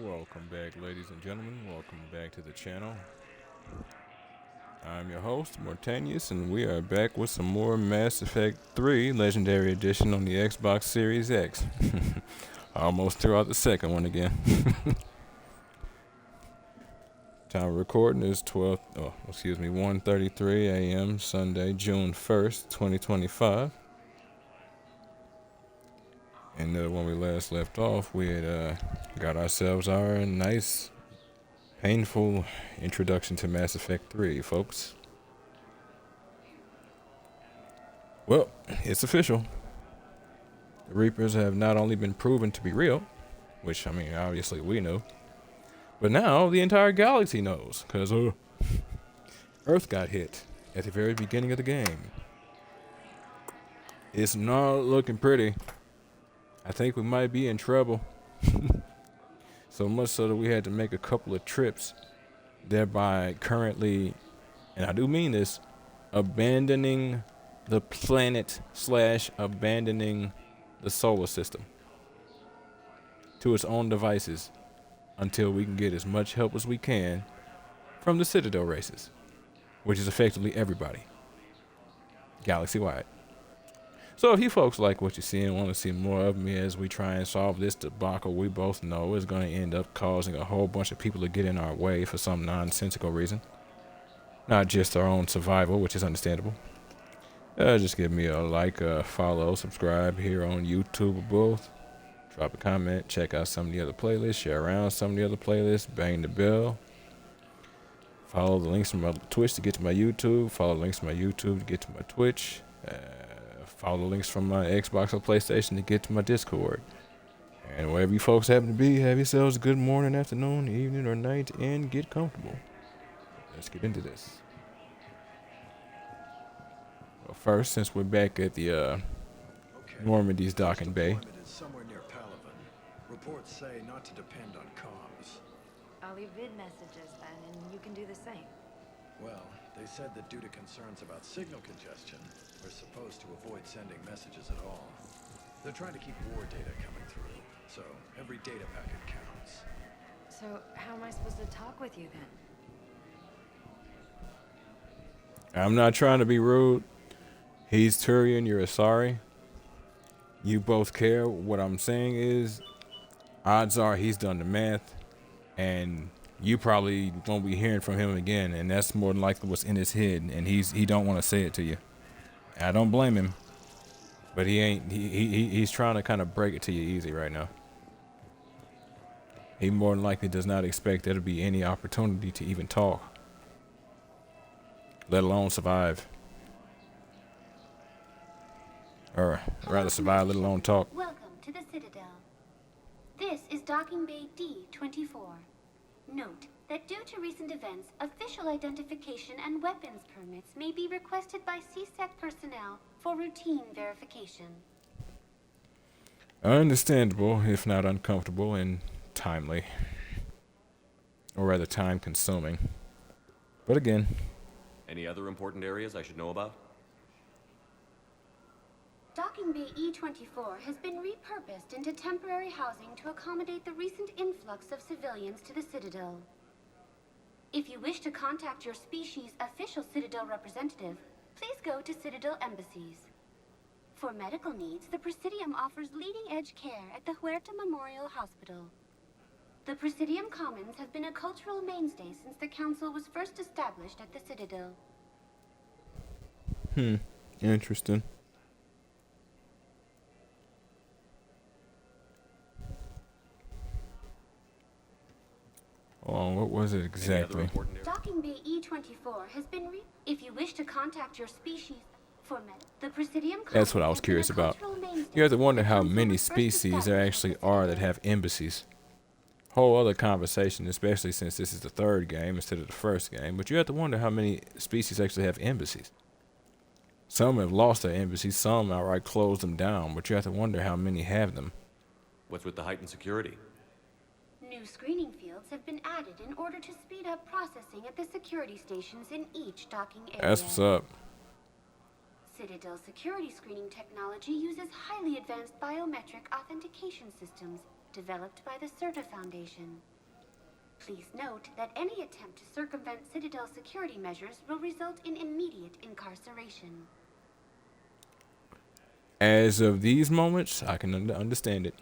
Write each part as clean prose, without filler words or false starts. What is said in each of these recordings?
Welcome back, ladies and gentlemen. Welcome back to the channel. I'm your host, Mortanius, and we are back with some more Mass Effect 3 Legendary Edition on the Xbox Series X. Almost threw out the second one again. Time of recording is 1:33 a.m. Sunday, June 1st, 2025. And when we last left off, we had got ourselves our nice, painful introduction to Mass Effect 3, folks. Well, it's official. The Reapers have not only been proven to be real, which, I mean, obviously we know, but now the entire galaxy knows, because Earth got hit at the very beginning of the game. It's not looking pretty. I think we might be in trouble. So much so that we had to make a couple of trips, thereby currently, and I do mean this, abandoning the planet / abandoning the solar system to its own devices until we can get as much help as we can from the Citadel races, which is effectively everybody, galaxy-wide. So if you folks like what you see and want to see more of me as we try and solve this debacle we both know is going to end up causing a whole bunch of people to get in our way for some nonsensical reason, not just our own survival, which is understandable, just give me a like, follow, subscribe here on YouTube or both. Drop a comment, check out some of the other playlists, share around some of the other playlists, bang the bell. Follow the links from my Twitch to get to my YouTube. Follow the links from my YouTube to get to my Twitch. Follow the links from my Xbox or PlayStation to get to my Discord. And wherever you folks happen to be, have yourselves a good morning, afternoon, evening, or night, and get comfortable. Let's get into this. Well, first, since we're back at the Normandy's docking bay. Somewhere near Palaven. Reports say not to depend on comms. I'll leave vid messages then, and you can do the same. Well, they said that due to concerns about signal congestion, we're supposed to avoid sending messages at all. They're trying to keep war data coming through, so every data packet counts. So, how am I supposed to talk with you then? I'm not trying to be rude. He's Turian, you're Asari. You both care. What I'm saying is, odds are he's done the math, and you probably won't be hearing from him again, and that's more than likely what's in his head, and he don't want to say it to you. I don't blame him, but he's trying to kind of break it to you easy right now. He more than likely does not expect there to be any opportunity to even talk, let alone survive. Or rather survive, let alone talk. Welcome to the Citadel. This is Docking Bay D-24. Note that due to recent events, official identification and weapons permits may be requested by CSEC personnel for routine verification. Understandable, if not uncomfortable, and timely. Or rather time-consuming. But again... Any other important areas I should know about? Docking Bay E-24 has been repurposed into temporary housing to accommodate the recent influx of civilians to the Citadel. If you wish to contact your species' official Citadel representative, please go to Citadel embassies. For medical needs, the Presidium offers leading-edge care at the Huerta Memorial Hospital. The Presidium Commons have been a cultural mainstay since the Council was first established at the Citadel. Interesting. Oh, what was it exactly? Docking Bay E-24 has been If you wish to contact your species for the Presidium... That's what I was curious about. You have to wonder how many species there actually are that have embassies. Whole other conversation, especially since this is the third game instead of the first game, but you have to wonder how many species actually have embassies. Some have lost their embassies, some outright closed them down, but you have to wonder how many have them. What's with the heightened security? New screening fields have been added in order to speed up processing at the security stations in each docking area. That's what's up. Citadel security screening technology uses highly advanced biometric authentication systems developed by the CERTA Foundation. Please note that any attempt to circumvent Citadel security measures will result in immediate incarceration. As of these moments, I can understand it.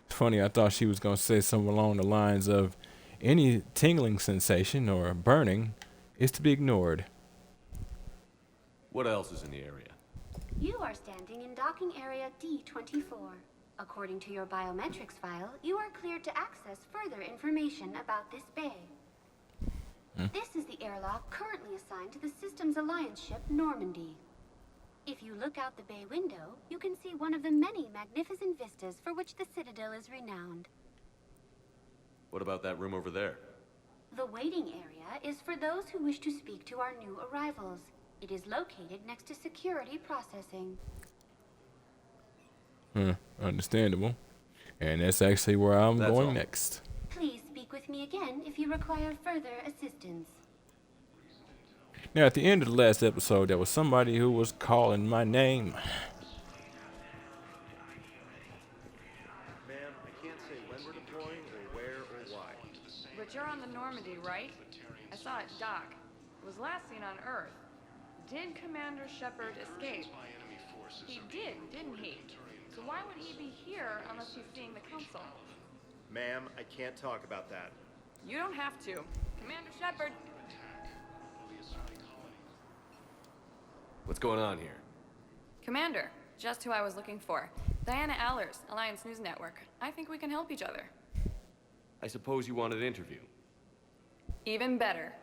It's funny, I thought she was going to say something along the lines of, any tingling sensation or burning is to be ignored. What else is in the area? You are standing in docking area D24. According to your biometrics file, you are cleared to access further information about this bay. This is the airlock currently assigned to the Systems Alliance ship Normandy. If you look out the bay window, you can see one of the many magnificent vistas for which the Citadel is renowned. What about that room over there? The waiting area is for those who wish to speak to our new arrivals. It is located next to security processing. Understandable. And that's actually where I'm That's going all. next. Please speak with me again if you require further assistance. Now, at the end of the last episode, there was somebody who was calling my name. Ma'am, I can't say when we're deploying or where or why. But you're on the Normandy, right? I saw it dock. It was last seen on Earth. Did Commander Shepard escape? He did, didn't he? So why would he be here unless he's seeing the Council? Ma'am, I can't talk about that. You don't have to. Commander Shepard! What's going on here? Commander, just who I was looking for. Diana Allers, Alliance News Network. I think we can help each other. I suppose you want an interview. Even better.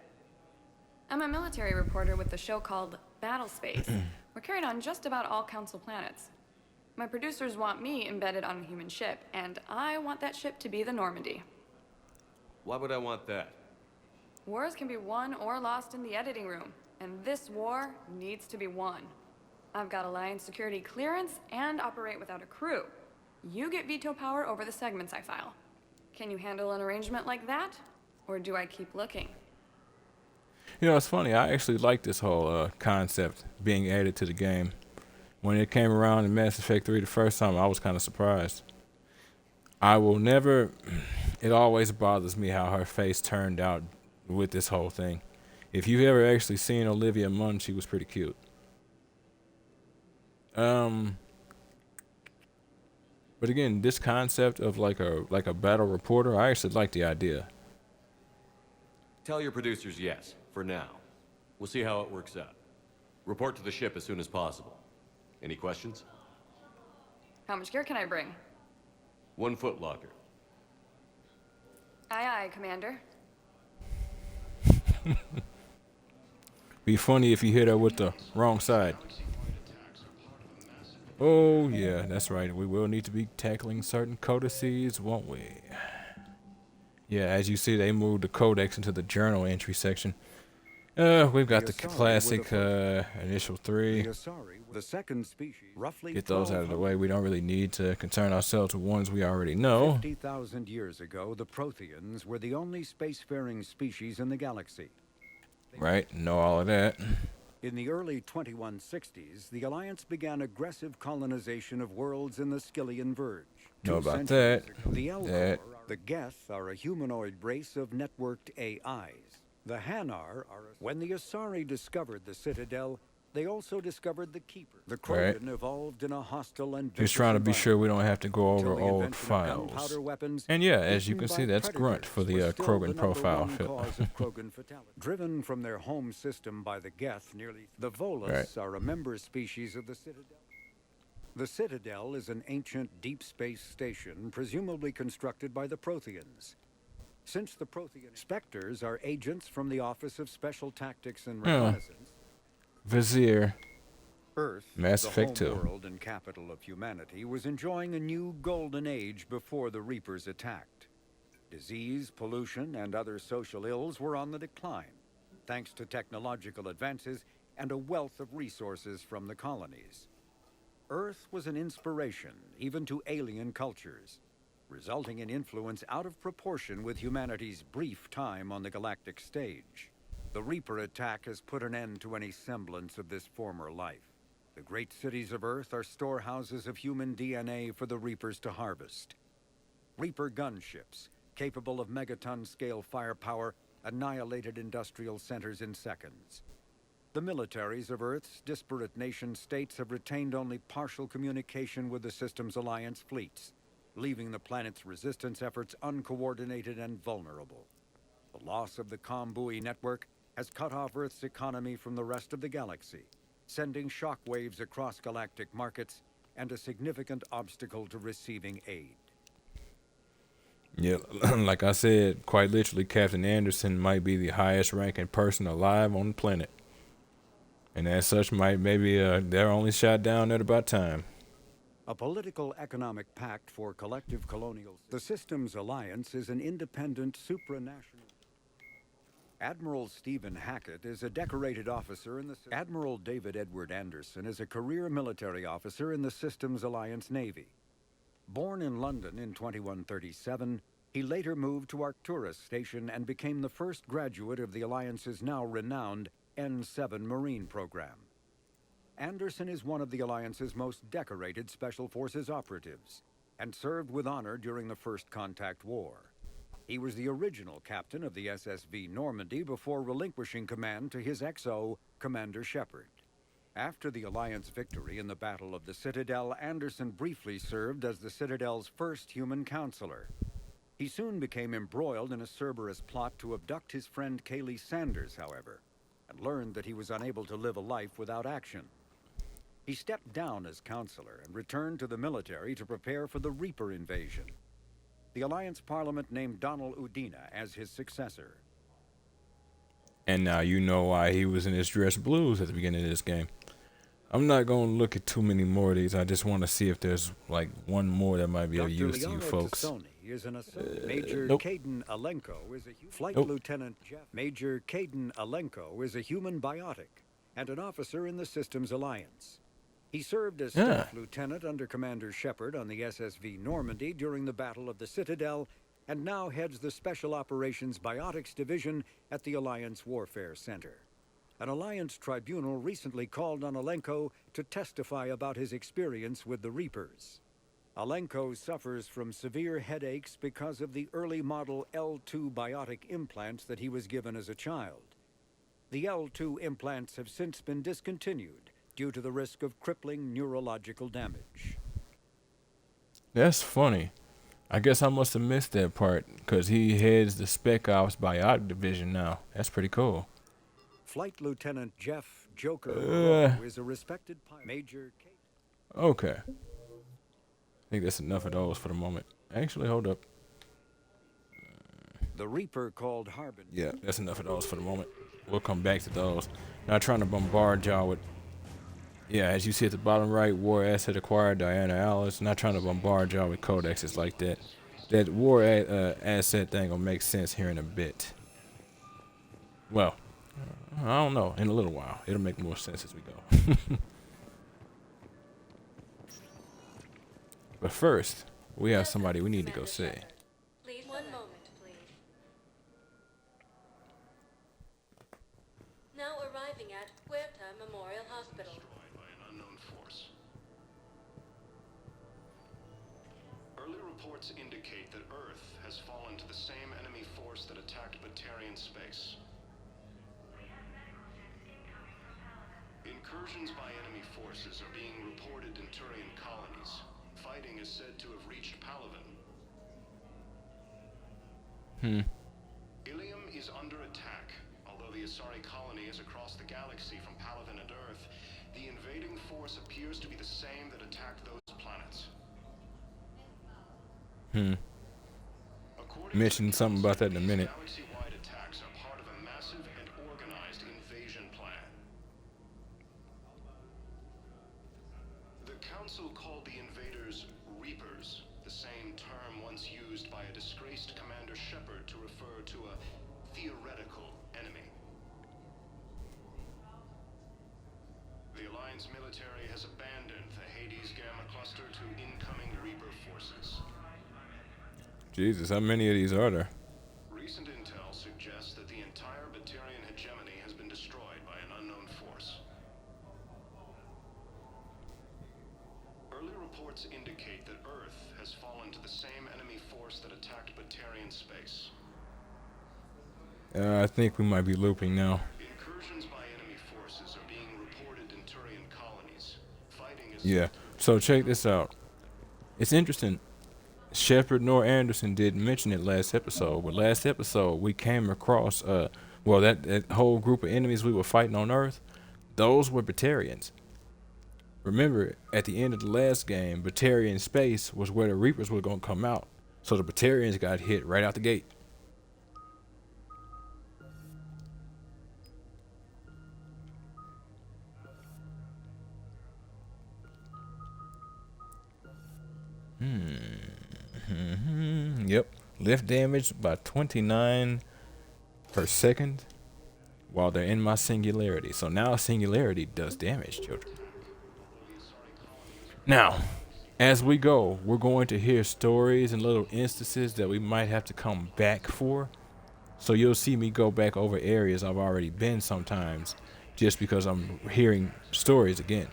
I'm a military reporter with the show called Battle Space. We're carried on just about all Council planets. My producers want me embedded on a human ship, and I want that ship to be the Normandy. Why would I want that? Wars can be won or lost in the editing room, and this war needs to be won. I've got Alliance security clearance and operate without a crew. You get veto power over the segments I file. Can you handle an arrangement like that? Or do I keep looking? You know, it's funny. I actually like this whole concept being added to the game. When it came around in Mass Effect 3 the first time, I was kind of surprised. I will never... It always bothers me how her face turned out with this whole thing. If you've ever actually seen Olivia Munn, she was pretty cute. But again, this concept of like a battle reporter, I actually like the idea. Tell your producers yes, for now. We'll see how it works out. Report to the ship as soon as possible. Any questions? How much gear can I bring? 1 foot locker. Aye, aye, Commander. Be funny if you hit her with the wrong side. Oh yeah, that's right. We will need to be tackling certain codices, won't we? Yeah, as you see, they moved the codex into the journal entry section. We've got the classic initial 3. The second species, roughly Get those out of the way. We don't really need to concern ourselves with ones we already know. 50,000 years ago, the Protheans were the only spacefaring species in the galaxy. Right, know all of that. In the early 2160s, the Alliance began aggressive colonization of worlds in the Skyllian Verge. Know 2 about centuries that. ago, the Elcor, That. the Geth, are a humanoid race of networked AIs. The Hanar are... When the Asari discovered the Citadel, they also discovered the Keeper. The Right. Krogan evolved in a hostile and Just trying to be sure we don't have to go over Until the old invention of files. gunpowder weapons, And yeah, as you eaten can see, by that's Grunt for the predators was still Krogan the number profile. one cause of Krogan fatality. Driven from their home system by the Geth, nearly the Volus Right. are a member species of the Citadel. The Citadel is an ancient deep space station, presumably constructed by the Protheans. Since the Prothean Spectres are agents from the Office of Special Tactics and Reconnaissance, Vizier. Earth, Mass the Effect home 2. world and capital of humanity, was enjoying a new golden age before the Reapers attacked. Disease, pollution, and other social ills were on the decline, thanks to technological advances and a wealth of resources from the colonies. Earth was an inspiration even to alien cultures, resulting in influence out of proportion with humanity's brief time on the galactic stage. The Reaper attack has put an end to any semblance of this former life. The great cities of Earth are storehouses of human DNA for the Reapers to harvest. Reaper gunships, capable of megaton-scale firepower, annihilated industrial centers in seconds. The militaries of Earth's disparate nation-states have retained only partial communication with the Systems Alliance fleets, leaving the planet's resistance efforts uncoordinated and vulnerable. The loss of the comm buoy network has cut off Earth's economy from the rest of the galaxy, sending shockwaves across galactic markets and a significant obstacle to receiving aid. Yeah, like I said, quite literally, Captain Anderson might be the highest ranking person alive on the planet. And as such, they're only shot down at about time. A political economic pact for collective colonial... The Systems Alliance is an independent supranational... Admiral Stephen Hackett is a decorated officer in the... Admiral David Edward Anderson is a career military officer in the Systems Alliance Navy. Born in London in 2137, he later moved to Arcturus Station and became the first graduate of the Alliance's now renowned N7 Marine program. Anderson is one of the Alliance's most decorated Special Forces operatives and served with honor during the First Contact War. He was the original captain of the SSV Normandy before relinquishing command to his XO, Commander Shepard. After the Alliance victory in the Battle of the Citadel, Anderson briefly served as the Citadel's first human counselor. He soon became embroiled in a Cerberus plot to abduct his friend Kaylee Sanders, however, and learned that he was unable to live a life without action. He stepped down as counselor and returned to the military to prepare for the Reaper invasion. The Alliance Parliament named Donald Udina as his successor. And now you know why he was in his dress blues at the beginning of this game. I'm not going to look at too many more of these. I just want to see if there's like one more that might be of use to you folks. Is an Major nope. Caden Alenko is a Flight Nope. Lieutenant Jeff. Major Caden Alenko is a human biotic and an officer in the Systems Alliance. He served as staff lieutenant under Commander Shepard on the SSV Normandy during the Battle of the Citadel, and now heads the Special Operations Biotics Division at the Alliance Warfare Center. An Alliance tribunal recently called on Alenko to testify about his experience with the Reapers. Alenko suffers from severe headaches because of the early model L2 biotic implants that he was given as a child. The L2 implants have since been discontinued due to the risk of crippling neurological damage. That's funny. I guess I must have missed that part because he heads the Spec Ops Biotic Division now. That's pretty cool. Flight Lieutenant Jeff Joker Moreau is a respected pilot. Major Kate. Okay. I think that's enough of those for the moment. Actually, hold up. The Reaper called Harbin. Yeah, that's enough of those for the moment. We'll come back to those. Not trying to bombard y'all with... Yeah, as you see at the bottom right, war asset acquired, Diana Alice. Not trying to bombard y'all with codexes like that. That war asset thing will make sense here in a bit. Well, I don't know. In a little while. It'll make more sense as we go. But first, we have somebody we need to go see. Please, one moment, please. Now arriving at Huerta Memorial Hospital. By an unknown force. Early reports indicate that Earth has fallen to the same enemy force that attacked Batarian space. Incursions by enemy forces are being reported in Turian colonies. Fighting is said to have reached Palaven. Ilium is under attack. Although the Asari colony is across the galaxy from Palaven and Earth, the invading force appears to be the same that attacked those planets. Mention something about that in a minute. Galaxy-wide attacks are part of a massive and organized invasion plan. The Council called the invaders Reapers, the same term once used by a disgraced Commander Shepard to refer to a theoretical enemy. The Alliance military has abandoned the Hades Gamma cluster to incoming Reaper forces. Jesus, how many of these are there? Recent intel suggests that the entire Batarian hegemony has been destroyed by an unknown force. Early reports indicate that Earth has fallen to the same enemy force I think we might be looping now. Incursions by enemy forces are being reported in Turian colonies. Fighting is Yeah. So check this out. It's interesting. Shepard nor Anderson didn't mention it last episode, but last episode we came across that whole group of enemies we were fighting on Earth, those were Batarians. Remember, at the end of the last game, Batarian space was where the Reapers were gonna come out. So the Batarians got hit right out the gate. Yep. Lift damage by 29 per second while they're in my singularity. So now singularity does damage, children. Now, as we go, we're going to hear stories and little instances that we might have to come back for. So you'll see me go back over areas I've already been sometimes just because I'm hearing stories again.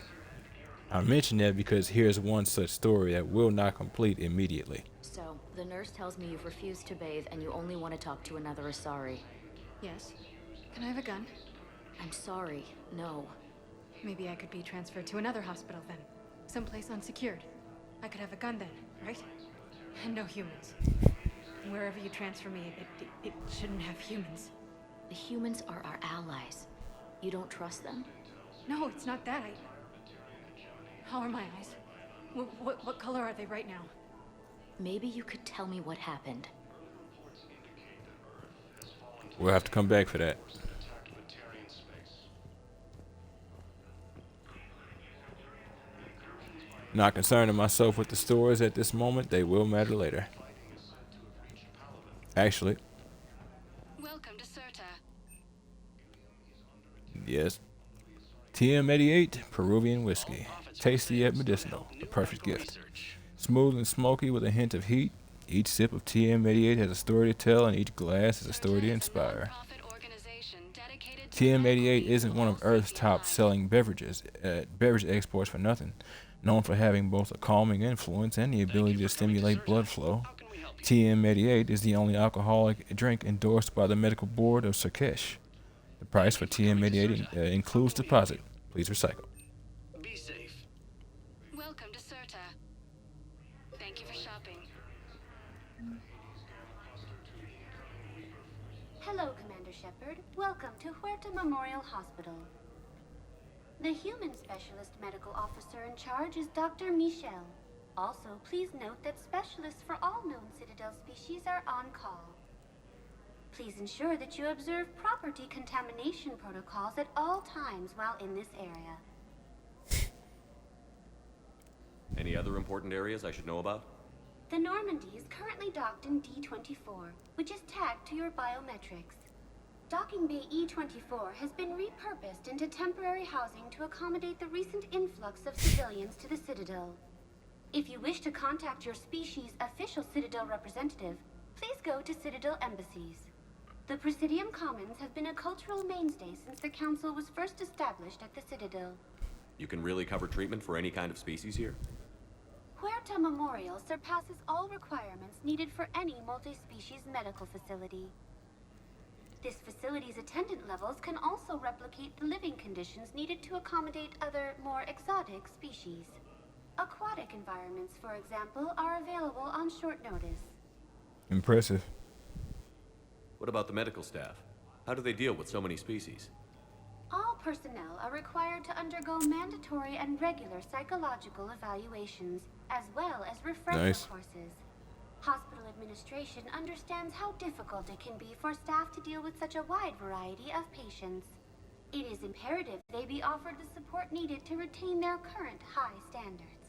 I mention that because here's one such story that will not complete immediately. So, the nurse tells me you've refused to bathe and you only want to talk to another Asari. Yes. Can I have a gun? I'm sorry, no. Maybe I could be transferred to another hospital then. Someplace unsecured. I could have a gun then, right? And no humans. Wherever you transfer me, it shouldn't have humans. The humans are our allies. You don't trust them? No, it's not that. How are my eyes? What color are they right now? Maybe you could tell me what happened. We'll have to come back for that. Not concerning myself with the stories at this moment, they will matter later. Actually. Welcome to Cirta. Yes. TM88 Peruvian whiskey. Tasty yet medicinal. The perfect gift. Smooth and smoky with a hint of heat. Each sip of TM88 has a story to tell and each glass is a story to inspire. TM88 isn't one of Earth's top selling beverages, beverage exports for nothing. Known for having both a calming influence and the ability to stimulate blood flow, TM88 is the only alcoholic drink endorsed by the Medical Board of Sarkesh. The price for TM88 includes deposit. Please recycle. be safe. Welcome to Cirta. Thank you for shopping. Hello, Commander Shepard. Welcome to Huerta Memorial Hospital. The human specialist medical officer in charge is Dr. Michel. Also, please note that specialists for all known Citadel species are on call. Please ensure that you observe proper decontamination protocols at all times while in this area. Any other important areas I should know about? The Normandy is currently docked in D-24, which is tagged to your biometrics. Docking Bay E-24 has been repurposed into temporary housing to accommodate the recent influx of civilians to the Citadel. If you wish to contact your species' official Citadel representative, please go to Citadel embassies. The Presidium Commons have been a cultural mainstay since the Council was first established at the Citadel. You can really cover treatment for any kind of species here? Huerta Memorial surpasses all requirements needed for any multi-species medical facility. This facility's attendant levels can also replicate the living conditions needed to accommodate other, more exotic species. Aquatic environments, for example, are available on short notice. Impressive. What about the medical staff? How do they deal with so many species? All personnel are required to undergo mandatory and regular psychological evaluations, as well as refresher courses. Hospital administration understands how difficult it can be for staff to deal with such a wide variety of patients. It is imperative they be offered the support needed to retain their current high standards.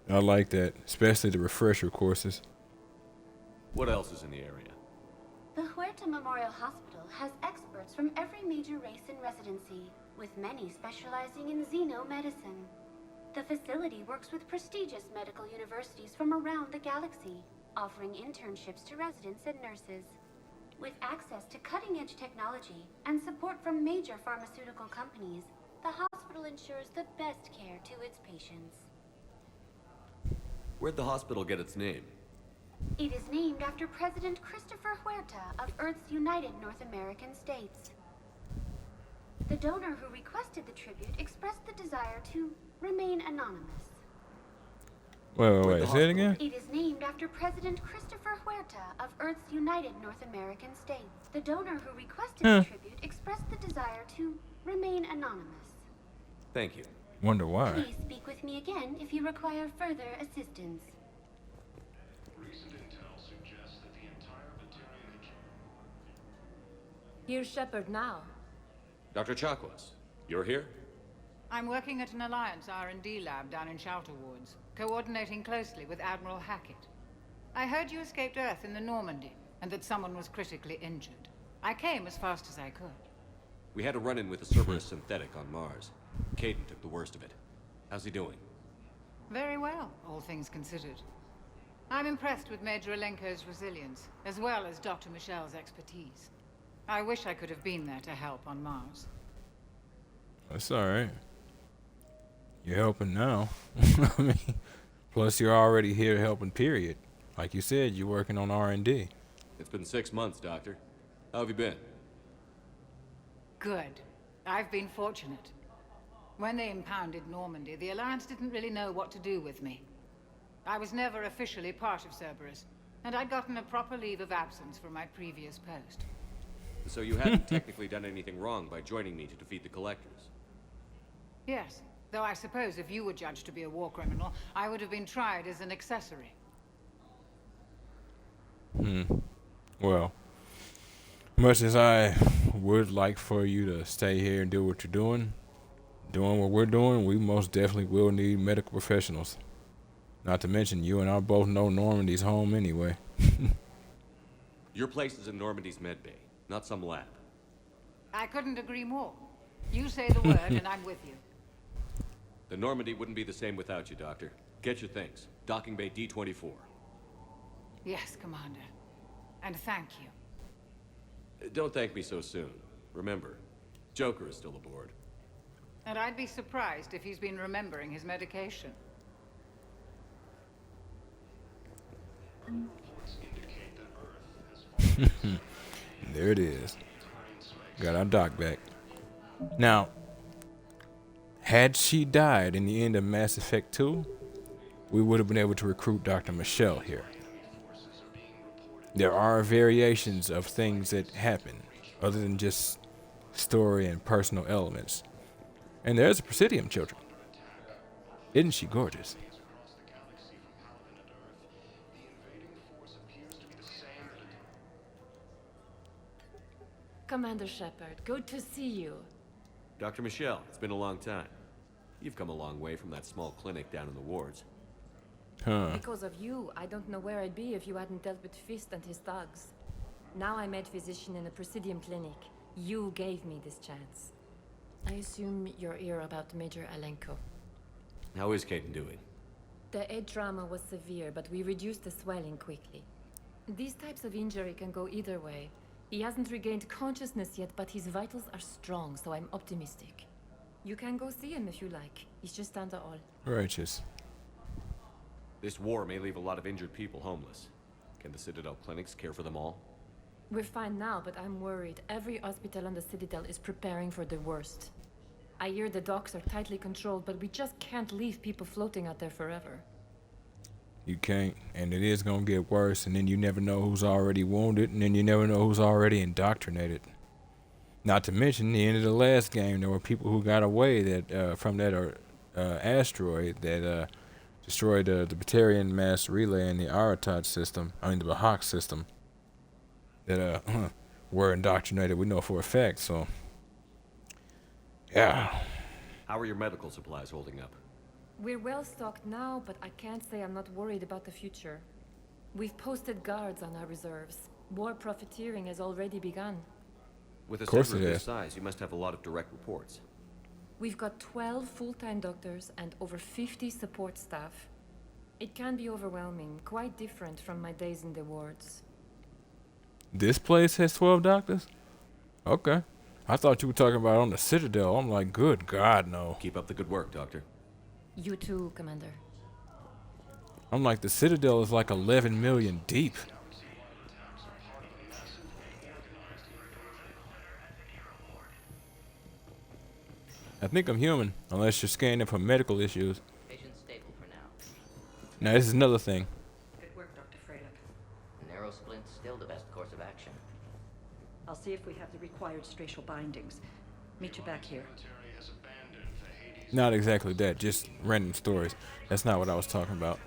I like that, especially the refresher courses. What else is in the area? The Huerta Memorial Hospital has experts from every major race in residency, with many specializing in xenomedicine. The facility works with prestigious medical universities from around the galaxy, offering internships to residents and nurses. With access to cutting-edge technology and support from major pharmaceutical companies, the hospital ensures the best care to its patients. Where'd the hospital get its name? It is named after President Christopher Huerta of Earth's United North American States. The donor who requested the tribute expressed the desire to remain anonymous. Wait. Say it again? It is named after President Christopher Huerta of Earth's United North American States. The donor who requested the tribute expressed the desire to remain anonymous. Thank you. Wonder why. Please speak with me again if you require further assistance. Recent intel suggests that the entire Batarian... Here's Shepard now. Dr. Chakwas, you're here? I'm working at an Alliance R&D lab down in Shelter Wards, coordinating closely with Admiral Hackett. I heard you escaped Earth in the Normandy, and that someone was critically injured. I came as fast as I could. We had a run-in with a Cerberus synthetic on Mars. Caden took the worst of it. How's he doing? Very well, all things considered. I'm impressed with Major Alenko's resilience, as well as Dr. Michel's expertise. I wish I could have been there to help on Mars. That's alright. You're helping now. I mean, plus you're already here helping, period. Like you said, you're working on R&D. It's been 6 months, Doctor. How have you been? Good. I've been fortunate. When they impounded Normandy, the Alliance didn't really know what to do with me. I was never officially part of Cerberus, and I'd gotten a proper leave of absence from my previous post. So you hadn't technically done anything wrong by joining me to defeat the Collectors? Yes, though I suppose if you were judged to be a war criminal, I would have been tried as an accessory. Well, much as I would like for you to stay here and do what you're doing what we're doing, we most definitely will need medical professionals. Not to mention, you and I both know Normandy's home anyway. Your place is in Normandy's medbay, not some lab. I couldn't agree more. You say the word and I'm with you. The Normandy wouldn't be the same without you, Doctor. Get your things. Docking Bay D-24. Yes, Commander. And thank you. Don't thank me so soon. Remember, Joker is still aboard. And I'd be surprised if he's been remembering his medication. There it is. Got our doc back. Now, had she died in the end of Mass Effect 2, we would have been able to recruit Dr. Michelle here. There are variations of things that happen, other than just story and personal elements. And there's the Presidium children. Isn't she gorgeous? Commander Shepard, good to see you. Dr. Michelle, it's been a long time. You've come a long way from that small clinic down in the wards. Because of you, I don't know where I'd be if you hadn't dealt with Fist and his thugs. Now I'm head physician in the Presidium clinic. You gave me this chance. I assume you're here about Major Alenko. How is Caden doing? The head trauma was severe, but we reduced the swelling quickly. These types of injury can go either way. He hasn't regained consciousness yet, but his vitals are strong, so I'm optimistic. You can go see him if you like. He's just down the hall. Righteous. This war may leave a lot of injured people homeless. Can the Citadel clinics care for them all? We're fine now, but I'm worried. Every hospital on the Citadel is preparing for the worst. I hear the docks are tightly controlled, but we just can't leave people floating out there forever. You can't, and it is gonna get worse, and then you never know who's already wounded, and then you never know who's already indoctrinated. Not to mention, the end of the last game, there were people who got away that from that asteroid that destroyed the Batarian mass relay and the Aratot system, the Bahak system, that were indoctrinated, we know for a fact, so... Yeah. How are your medical supplies holding up? We're well stocked now, but I can't say I'm not worried about the future. We've posted guards on our reserves. War profiteering has already begun. With a center of this size, you must have a lot of direct reports. We've got 12 full-time doctors and over 50 support staff. It can be overwhelming, quite different from my days in the wards. This place has 12 doctors? Okay. I thought you were talking about on the Citadel. I'm like, good God, no. Keep up the good work, Doctor. You too, Commander. I'm like, the Citadel is like 11 million deep. I think I'm human, unless you're scanning for medical issues. Patient's stable for now. Now, this is another thing. Good work, Dr. Freya. Narrow splint's still the best course of action. I'll see if we have the required spatial bindings. Meet you back here. Not exactly that, just random stories. That's not what I was talking about.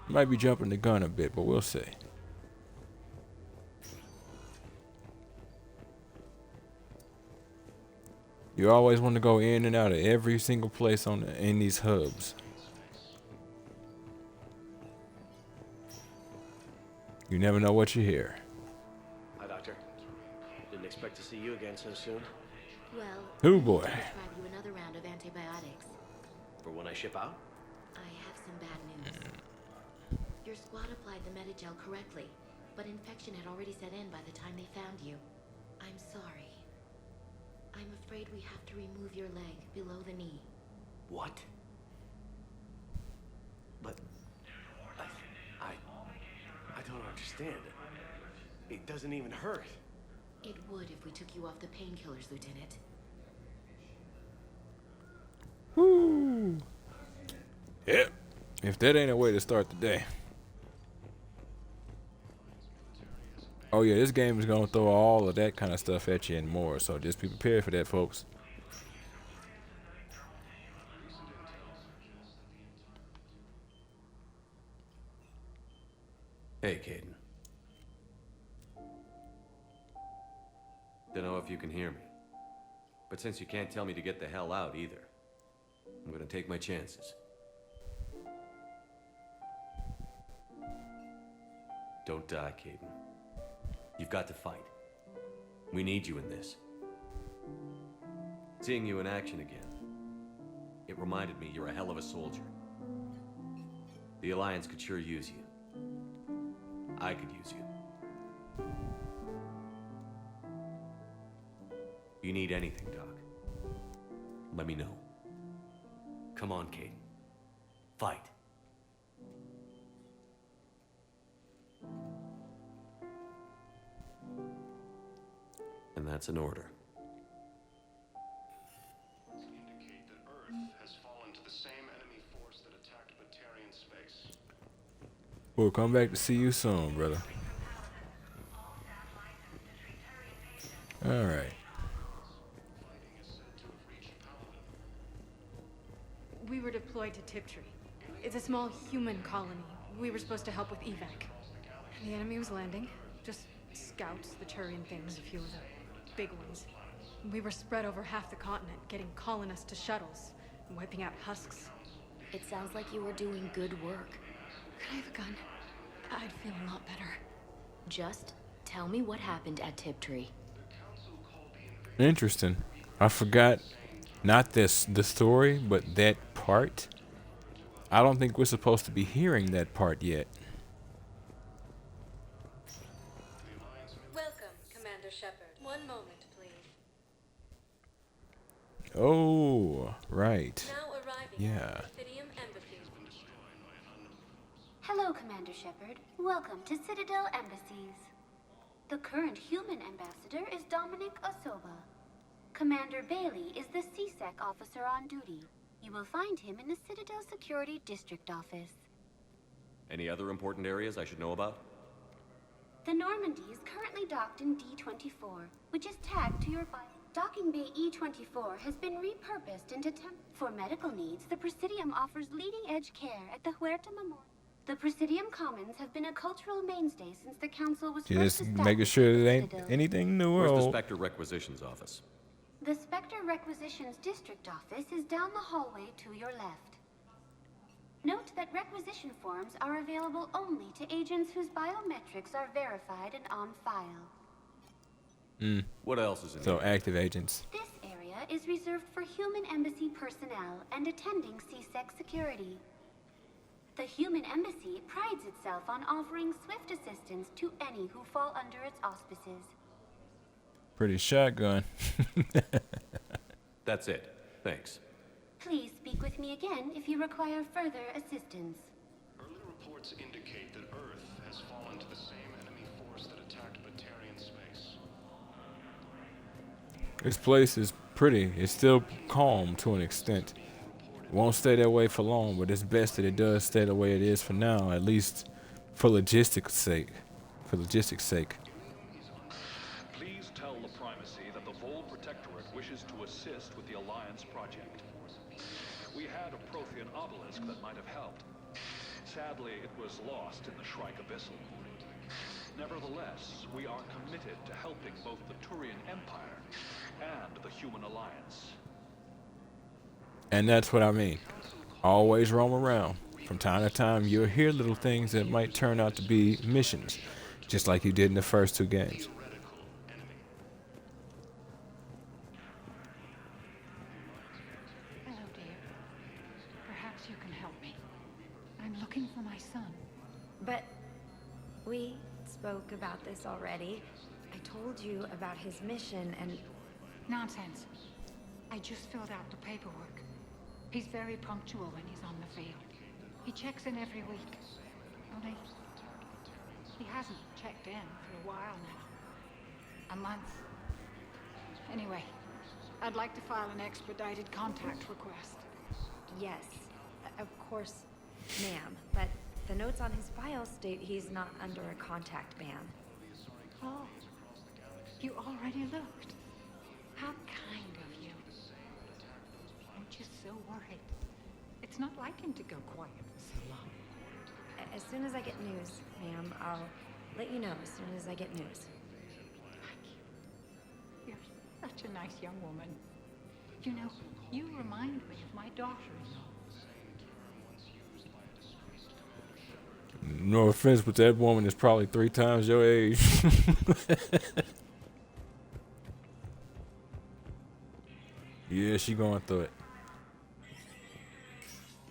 Might be jumping the gun a bit, but we'll see. You always want to go in and out of every single place in these hubs. You never know what you hear. Hi, Doctor. Didn't expect to see you again so soon. Well, Oh boy. I'll prescribe you another round of antibiotics. For when I ship out? I have some bad news. Your squad applied the Metagel correctly, but infection had already set in by the time they found you. I'm sorry. I'm afraid we have to remove your leg below the knee. What? But I don't understand. It doesn't even hurt. It would if we took you off the painkillers, Lieutenant. Woo! Yep. If that ain't a way to start the day. Oh yeah, this game is gonna throw all of that kind of stuff at you and more, so just be prepared for that, folks. Hey, Caden. Don't know if you can hear me. But since you can't tell me to get the hell out either, I'm gonna take my chances. Don't die, Caden. You've got to fight. We need you in this. Seeing you in action again, it reminded me you're a hell of a soldier. The Alliance could sure use you. I could use you. You need anything, Doc, let me know. Come on, Caden. Fight. And that's an order. Indicate that Earth has fallen to the same enemy force that attacked Batarian space. We'll come back to see you soon, brother. All right. We were deployed to Tiptree. It's a small human colony. We were supposed to help with evac. The enemy was landing. Just scouts, the Turian things, a few of the big ones. We were spread over half the continent, getting colonists to shuttles, wiping out husks. It sounds like you were doing good work. Could I have a gun? I'd feel a lot better. Just tell me what happened at Tiptree. Interesting. I forgot not the story, but that part. I don't think we're supposed to be hearing that part yet. Welcome, Commander Shepard. One moment, please. Oh, right. Now arriving Yeah. at the Ophidium Embassy. Hello, Commander Shepard. Welcome to Citadel Embassies. The current human ambassador is Dominic Osoba. Commander Bailey is the CSEC officer on duty. You will find him in the Citadel Security District Office. Any other important areas I should know about? The Normandy is currently docked in D-24, which is tagged to your bio. Docking Bay E-24 has been repurposed into for medical needs. The Presidium offers leading-edge care at the Huerta Memorial. The Presidium Commons have been a cultural mainstay since the Council was first Just established. making sure at the there ain't Citadel. anything new or Where's the old. Spectre Requisitions office? The Spectre Requisitions District Office is down the hallway to your left. Note that requisition forms are available only to agents whose biometrics are verified and on file. What else is in So here? active agents. This area is reserved for human embassy personnel and attending CSEC security. The human embassy prides itself on offering swift assistance to any who fall under its auspices. Pretty shotgun. That's it. Thanks. Please speak with me again if you require further assistance. Early reports indicate that Earth has fallen to the same enemy force that attacked Batarian space. This place is pretty. It's still calm to an extent. It won't stay that way for long, but it's best that it does stay the way it is for now, at least for logistics sake. For logistics sake. Please tell the Primacy that the Vol Protectorate wishes to assist with the Alliance project. We had a Prothean obelisk that might have helped. Sadly, it was lost in the Shrike Abyssal. Nevertheless, we are committed to helping both the Turian Empire and the Human Alliance. And that's what I mean. Always roam around. From time to time, you'll hear little things that might turn out to be missions, just like you did in the first 2 games. Hello, dear. Perhaps you can help me. I'm looking for my son. But we spoke about this already. I told you about his mission and... Nonsense. I just filled out the paperwork. He's very punctual when he's on the field. He checks in every week. Only he hasn't checked in for a while now. A month. Anyway, I'd like to file an expedited contact request. Yes, of course, ma'am. But the notes on his file state he's not under a contact ban. Oh, you already looked. How kind of you. I'm just so worried. It's not like him to go quiet for so long. As soon as I get news, ma'am, I'll let you know as soon as I get news. You're such a nice young woman. You know, you remind me of my daughter-in-law. No offense, but that woman is probably 3 times your age. Yeah, she going through it.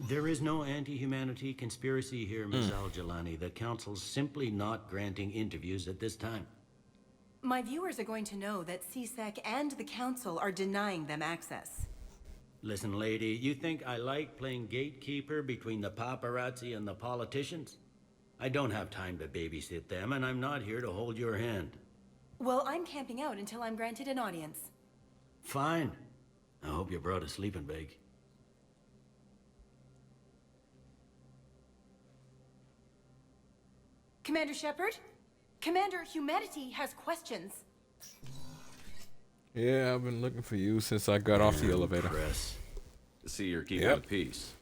There is no anti-humanity conspiracy here, Ms. Al-Jalani. The Council's simply not granting interviews at this time. My viewers are going to know that CSEC and the Council are denying them access. Listen, lady, you think I like playing gatekeeper between the paparazzi and the politicians? I don't have time to babysit them, and I'm not here to hold your hand. Well, I'm camping out until I'm granted an audience. Fine. I hope you brought a sleeping bag. Commander Shepard? Commander Humanity has questions. Yeah, I've been looking for you since I got off the elevator. To see you're keeping the peace.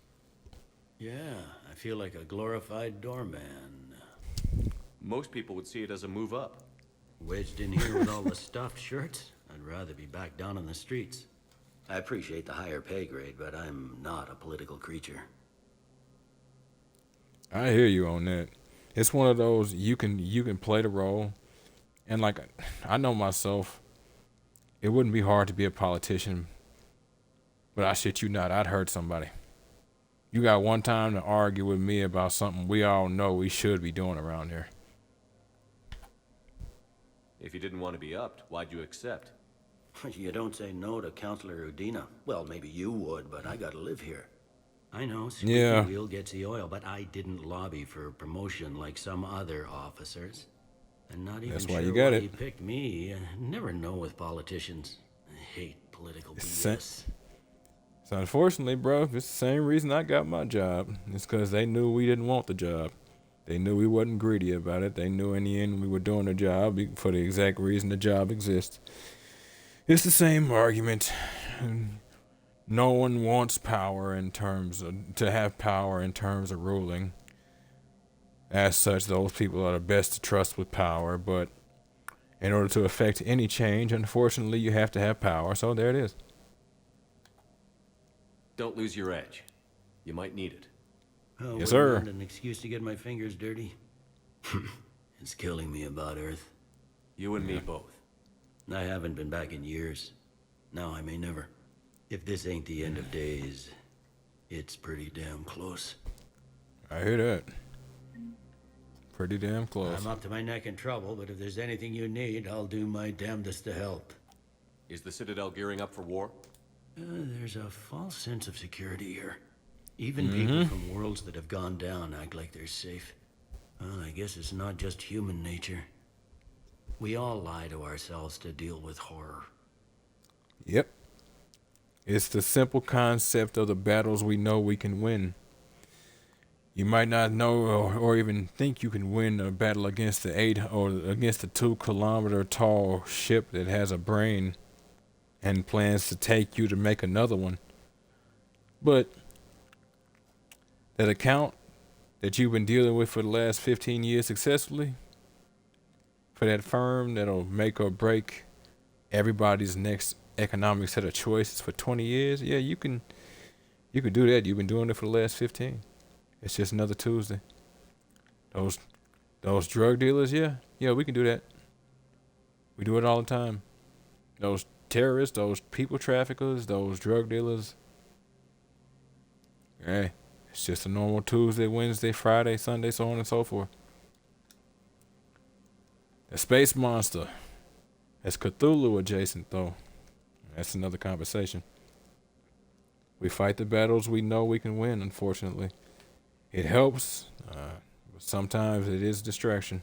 Yeah, I feel like a glorified doorman. Most people would see it as a move up. Wedged in here with all the stuffed shirts? I'd rather be back down on the streets. I appreciate the higher pay grade, but I'm not a political creature. I hear you on that. It's one of those you can play the role, and like I know myself, it wouldn't be hard to be a politician, but I shit you not, I'd hurt somebody. You got one time to argue with me about something we all know we should be doing around here. If you didn't want to be upped, why'd you accept? You don't say no to Counselor Udina. Well, maybe you would, but I gotta live here. I know, squeaky wheel gets the oil, but I didn't lobby for promotion like some other officers. And not even That's sure why you got why it. he picked me. I never know with politicians. I hate political BS. So unfortunately, bro, it's the same reason I got my job. It's because they knew we didn't want the job. They knew we wasn't greedy about it. They knew in the end we were doing the job for the exact reason the job exists. It's the same argument. No one wants power to have power in terms of ruling. As such, those people are the best to trust with power, but in order to affect any change, unfortunately, you have to have power. So there it is. Don't lose your edge. You might need it. Oh, Yes, wouldn't sir. mind an excuse to get my fingers dirty. It's killing me about Earth. You and me both. I haven't been back in years. Now I may never. If this ain't the end of days, it's pretty damn close. I hear that. Pretty damn close. I'm up to my neck in trouble, but if there's anything you need, I'll do my damnedest to help. Is the Citadel gearing up for war? There's a false sense of security here. Even people from worlds that have gone down act like they're safe. Well, I guess it's not just human nature. We all lie to ourselves to deal with horror. Yep. It's the simple concept of the battles we know we can win. You might not know or even think you can win a battle against the 2-kilometer tall ship that has a brain and plans to take you to make another one. But that account that you've been dealing with for the last 15 years successfully, for that firm that'll make or break everybody's next economic set of choices for 20 years, yeah, you can do that. You've been doing it for the last 15. It's just another Tuesday. Those drug dealers, yeah, we can do that. We do it all the time. Those terrorists, those people traffickers, those drug dealers. Hey, it's just a normal Tuesday, Wednesday, Friday, Sunday, so on and so forth. The space monster. That's Cthulhu adjacent, though. That's another conversation. We fight the battles we know we can win, unfortunately. It helps, but sometimes it is distraction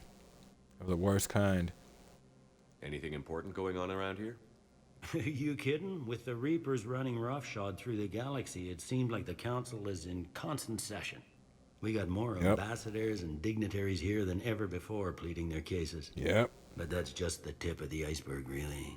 of the worst kind. Anything important going on around here? You kidding? With the Reapers running roughshod through the galaxy, it seemed like the Council is in constant session. We got more ambassadors and dignitaries here than ever before pleading their cases. Yep. But that's just the tip of the iceberg, really.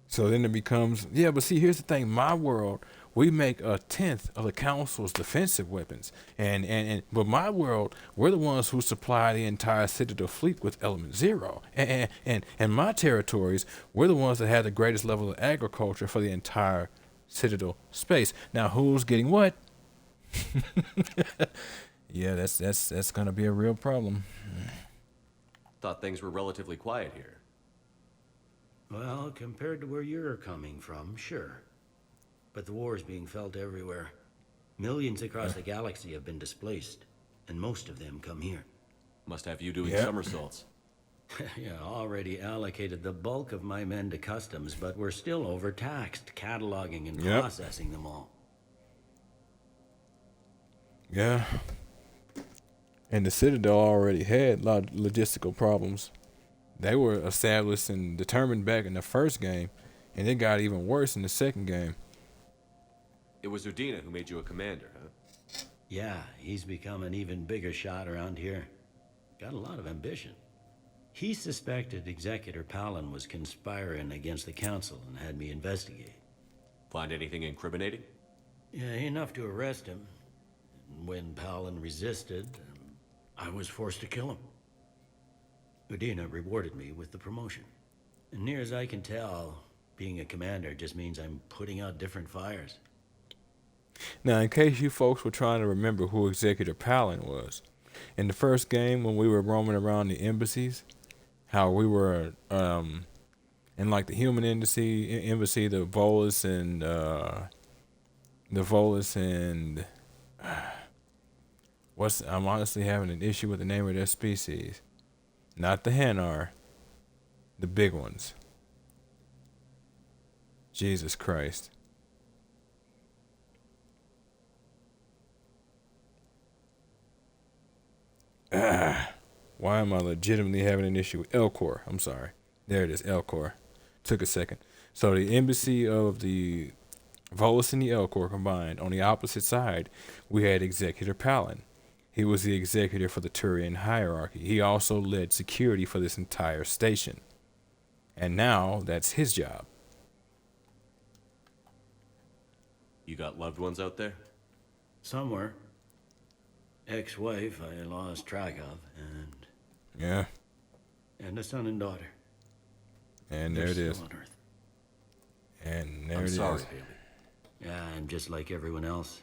So then it becomes, but see, here's the thing. My world, we make 1/10 of the Council's defensive weapons. But my world, we're the ones who supply the entire Citadel fleet with Element Zero. And my territories, we're the ones that have the greatest level of agriculture for the entire Citadel space. Now, who's getting what? Yeah, that's gonna be a real problem. Thought things were relatively quiet here. Well, compared to where you're coming from, sure. But the war's being felt everywhere. Millions across the galaxy have been displaced, and most of them come here. Must have you doing somersaults. Yeah, already allocated the bulk of my men to customs, but we're still overtaxed, cataloging and processing them all. Yeah. And the Citadel already had a lot of logistical problems. They were established and determined back in the first game, and it got even worse in the second game. It was Udina who made you a commander, huh? Yeah, he's become an even bigger shot around here. Got a lot of ambition. He suspected Executor Palin was conspiring against the Council and had me investigate. Find anything incriminating? Yeah, enough to arrest him. And when Palin resisted, I was forced to kill him. Udina rewarded me with the promotion. And near as I can tell, being a commander just means I'm putting out different fires. Now, in case you folks were trying to remember who Executor Palin was, in the first game when we were roaming around the embassies, how we were in like the human embassy, the Volus and I'm honestly having an issue with the name of their species. Not the Hanar, the big ones. Jesus Christ. Why am I legitimately having an issue with Elcor? I'm sorry. There it is, Elcor. Took a second. So the embassy of the Volus and the Elcor combined, on the opposite side, we had Executor Palin. He was the executor for the Turian hierarchy. He also led security for this entire station. And now, that's his job. You got loved ones out there? Somewhere. Ex-wife I lost track of, and... Yeah. And a son and daughter. And there it is. And there it is. I'm sorry, Bailey. Yeah, I'm just like everyone else.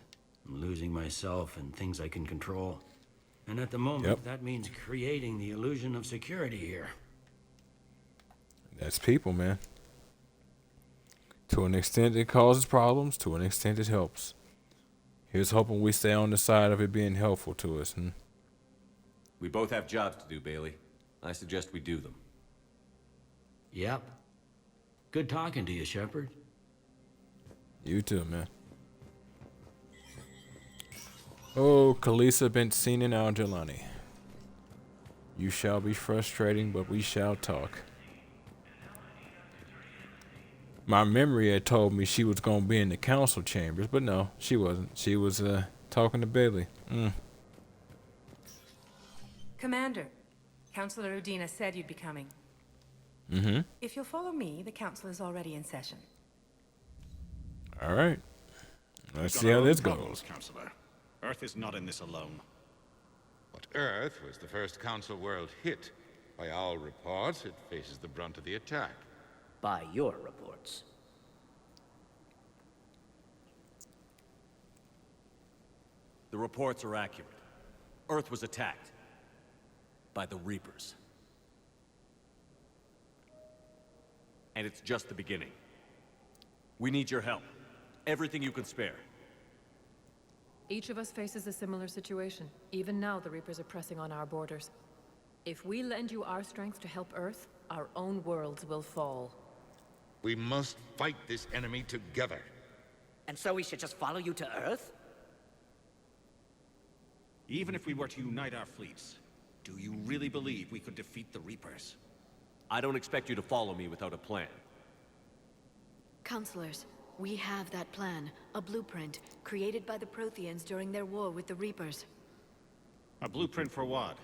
I'm losing myself and things I can control. And at the moment, that means creating the illusion of security here. That's people, man. To an extent, it causes problems. To an extent, it helps. Here's hoping we stay on the side of it being helpful to us. We both have jobs to do, Bailey. I suggest we do them. Yep. Good talking to you, Shepard. You too, man. Oh, Kalisa Benzine and Al-Jalani. You shall be frustrating, but we shall talk. My memory had told me she was going to be in the council chambers, but no, she wasn't. She was talking to Bailey. Commander, Councilor Udina said you'd be coming. Mm-hmm. If you'll follow me, the council is already in session. All right. Let's We've see got how our this own goes. problems, Counselor. Earth is not in this alone. But Earth was the first Council world hit. By all reports, it faces the brunt of the attack. By your reports. The reports are accurate. Earth was attacked by the Reapers. And it's just the beginning. We need your help. Everything you can spare. Each of us faces a similar situation. Even now, the Reapers are pressing on our borders. If we lend you our strength to help Earth, our own worlds will fall. We must fight this enemy together. And so we should just follow you to Earth? Even if we were to unite our fleets, do you really believe we could defeat the Reapers? I don't expect you to follow me without a plan. Counselors, we have that plan, a blueprint, created by the Protheans during their war with the Reapers. A blueprint for what?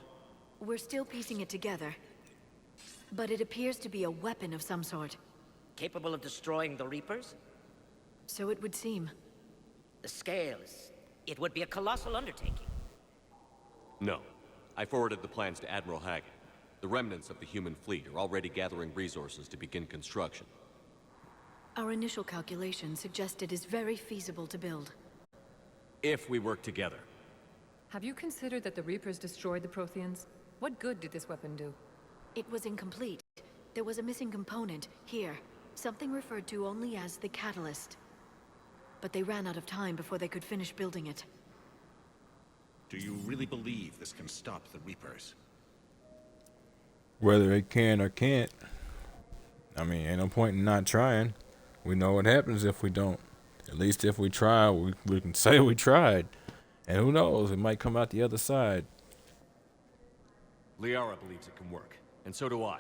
We're still piecing it together, but it appears to be a weapon of some sort. Capable of destroying the Reapers? So it would seem. The scale is... it would be a colossal undertaking. No. I forwarded the plans to Admiral Haggett. The remnants of the human fleet are already gathering resources to begin construction. Our initial calculations suggest it is very feasible to build. If we work together. Have you considered that the Reapers destroyed the Protheans? What good did this weapon do? It was incomplete. There was a missing component, here. Something referred to only as the catalyst. But they ran out of time before they could finish building it. Do you really believe this can stop the Reapers? Whether it can or can't. I mean, ain't no point in not trying. We know what happens if we don't. At least if we try, we can say we tried. And who knows, it might come out the other side. Liara believes it can work, and so do I.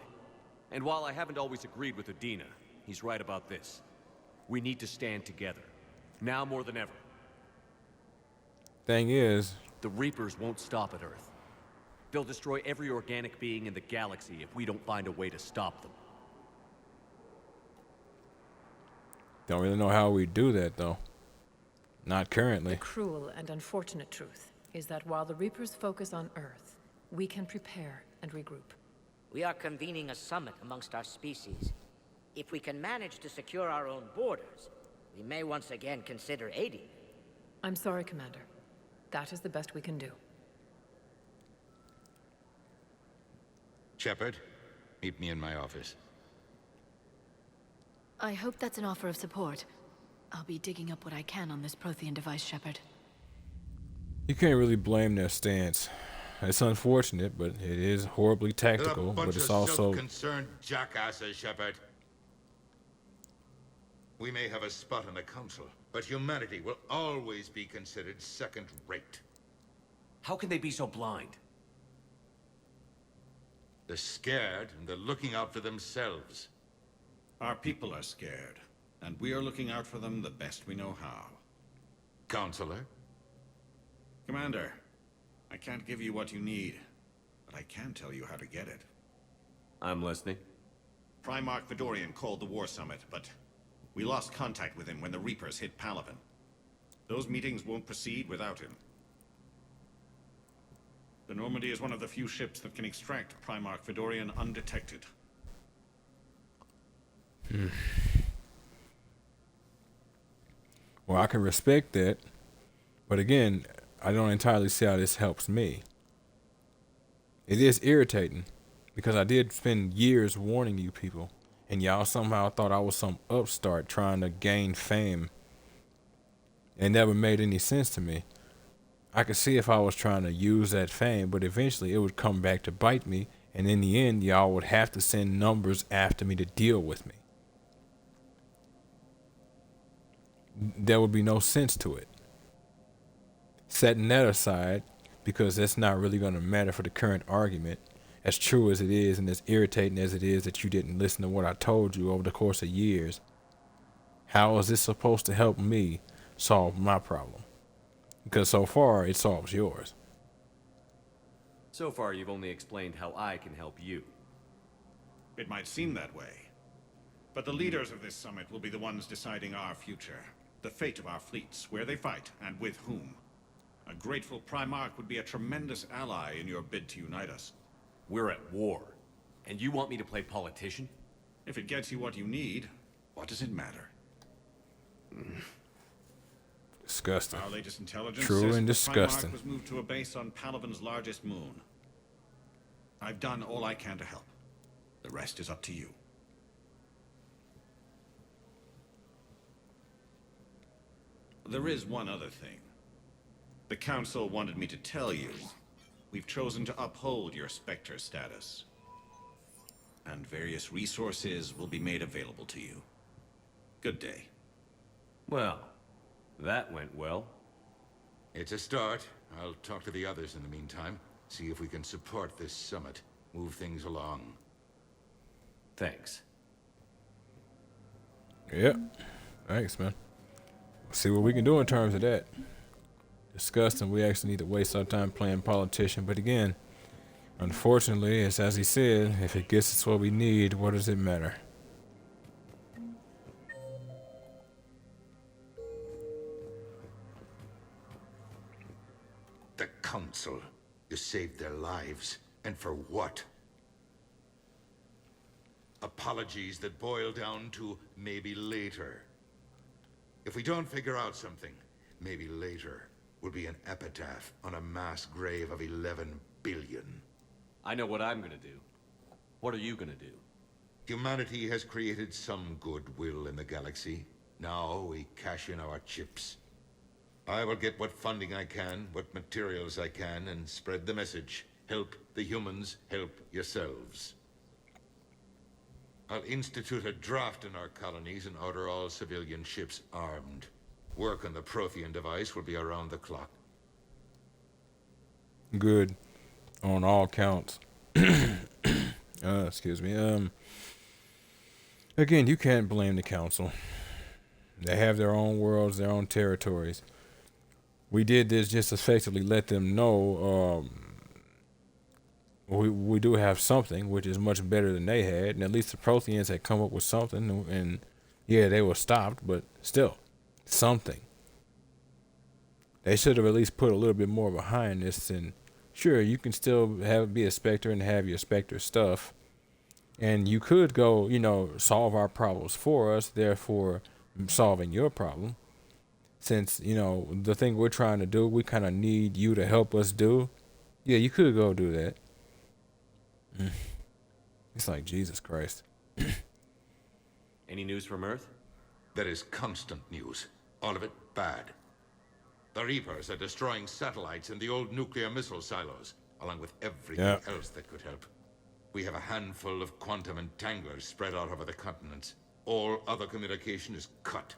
And while I haven't always agreed with Udina, he's right about this. We need to stand together. Now more than ever. Thing is, the Reapers won't stop at Earth. They'll destroy every organic being in the galaxy if we don't find a way to stop them. don't really know how we do that, though. Not currently. The cruel and unfortunate truth is that while the Reapers focus on Earth, we can prepare and regroup. We are convening a summit amongst our species. If we can manage to secure our own borders, we may once again consider aiding. I'm sorry, Commander. That is the best we can do. Shepard, meet me in my office. I hope that's an offer of support. I'll be digging up what I can on this Prothean device, Shepard. You can't really blame their stance. It's unfortunate, but it is horribly tactical, but it's also... self-concerned jackasses, Shepard. We may have a spot on the Council, but humanity will always be considered second-rate. How can they be so blind? They're scared, and they're looking out for themselves. Our people are scared, and we are looking out for them the best we know how. Counselor? Commander, I can't give you what you need, but I can tell you how to get it. I'm listening. Primarch Vidorian called the War Summit, but we lost contact with him when the Reapers hit Palaven. Those meetings won't proceed without him. The Normandy is one of the few ships that can extract Primarch Vidorian undetected. Well, I can respect that, but again, I don't entirely see how this helps me. It is irritating, because I did spend years warning you people, and y'all somehow thought I was some upstart trying to gain fame. It never made any sense to me. I could see if I was trying to use that fame, but eventually it would come back to bite me, and in the end, y'all would have to send numbers after me to deal with me. there would be no sense to it. Setting that aside, because that's not really going to matter for the current argument, as true as it is and as irritating as it is that you didn't listen to what I told you over the course of years, how is this supposed to help me solve my problem? Because so far, it solves yours. So far, you've only explained how I can help you. It might seem that way. But the leaders of this summit will be the ones deciding our future. The fate of our fleets, where they fight, and with whom. A grateful Primarch would be a tremendous ally in your bid to unite us. We're at war. And you want me to play politician? If it gets you what you need, what does it matter? Disgusting. Our latest intelligence True says and the disgusting. Primarch was moved to a base on Palaven's largest moon. I've done all I can to help. The rest is up to you. There is one other thing. The Council wanted me to tell you. We've chosen to uphold your Spectre status. And various resources will be made available to you. Good day. Well, that went well. It's a start. I'll talk to the others in the meantime. See if we can support this summit. Move things along. Thanks. Yep. Thanks, man. See what we can do in terms of that. Disgusting. We actually need to waste our time playing politician. But again, unfortunately, it's as he said, if it gets us what we need, what does it matter? The Council. You saved their lives. And for what? Apologies that boil down to maybe later. If we don't figure out something, maybe later will be an epitaph on a mass grave of 11 billion. I know what I'm gonna do. What are you gonna do? Humanity has created some goodwill in the galaxy. Now we cash in our chips. I will get what funding I can, what materials I can, and spread the message. Help the humans, help yourselves. I'll institute a draft in our colonies and order all civilian ships armed. Work on the Prothean device will be around the clock. Good. On all counts. Excuse me. Again, you can't blame the Council. They have their own worlds, their own territories. We did this just effectively let them know we do have something, which is much better than they had, and at least the Protheans had come up with something, and yeah, they were stopped, but still, something. They should have at least put a little bit more behind this, and sure, you can still be a Spectre and have your Spectre stuff, and you could go, solve our problems for us, therefore solving your problem. Since, the thing we're trying to do, we kind of need you to help us do. Yeah, you could go do that. It's like, Jesus Christ. Any news from Earth? There is constant news. All of it bad. The Reapers are destroying satellites in the old nuclear missile silos, along with everything else that could help. We have a handful of quantum entanglers spread out over the continents. All other communication is cut.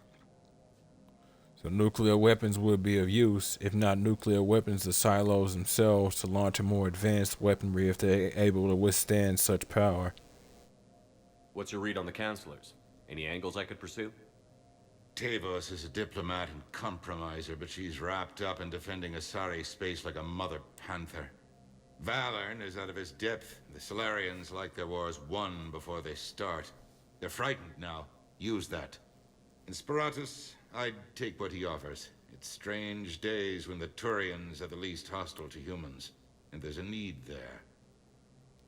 So nuclear weapons would be of use, if not nuclear weapons, the silos themselves to launch a more advanced weaponry if they're able to withstand such power. What's your read on the counselors? Any angles I could pursue? Tavos is a diplomat and compromiser, but she's wrapped up in defending Asari space like a mother panther. Valorn is out of his depth. The Solarians like their wars won before they start. They're frightened now. Use that. In Sparatus, I'd take what he offers. It's strange days when the Turians are the least hostile to humans, and there's a need there.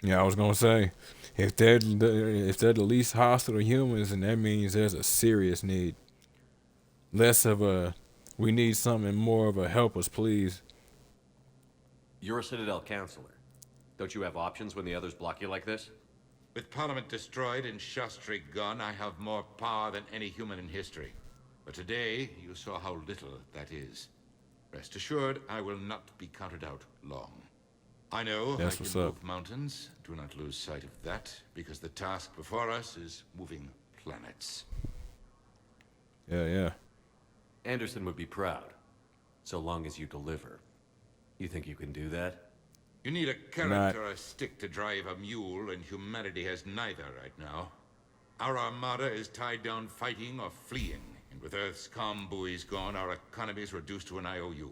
Yeah, I was gonna say, if they're the least hostile to humans, then that means there's a serious need. Less of a, we need something, more of a help us, please. You're a Citadel counselor. Don't you have options when the others block you like this? With Parliament destroyed and Shastri gone, I have more power than any human in history. But today, you saw how little that is. Rest assured, I will not be counted out long. I know I can move mountains. Do not lose sight of that, because the task before us is moving planets. Yeah. Anderson would be proud, so long as you deliver. You think you can do that? You need a carrot or a stick to drive a mule, and humanity has neither right now. Our armada is tied down fighting or fleeing, and with Earth's comm buoys gone, our economy is reduced to an IOU.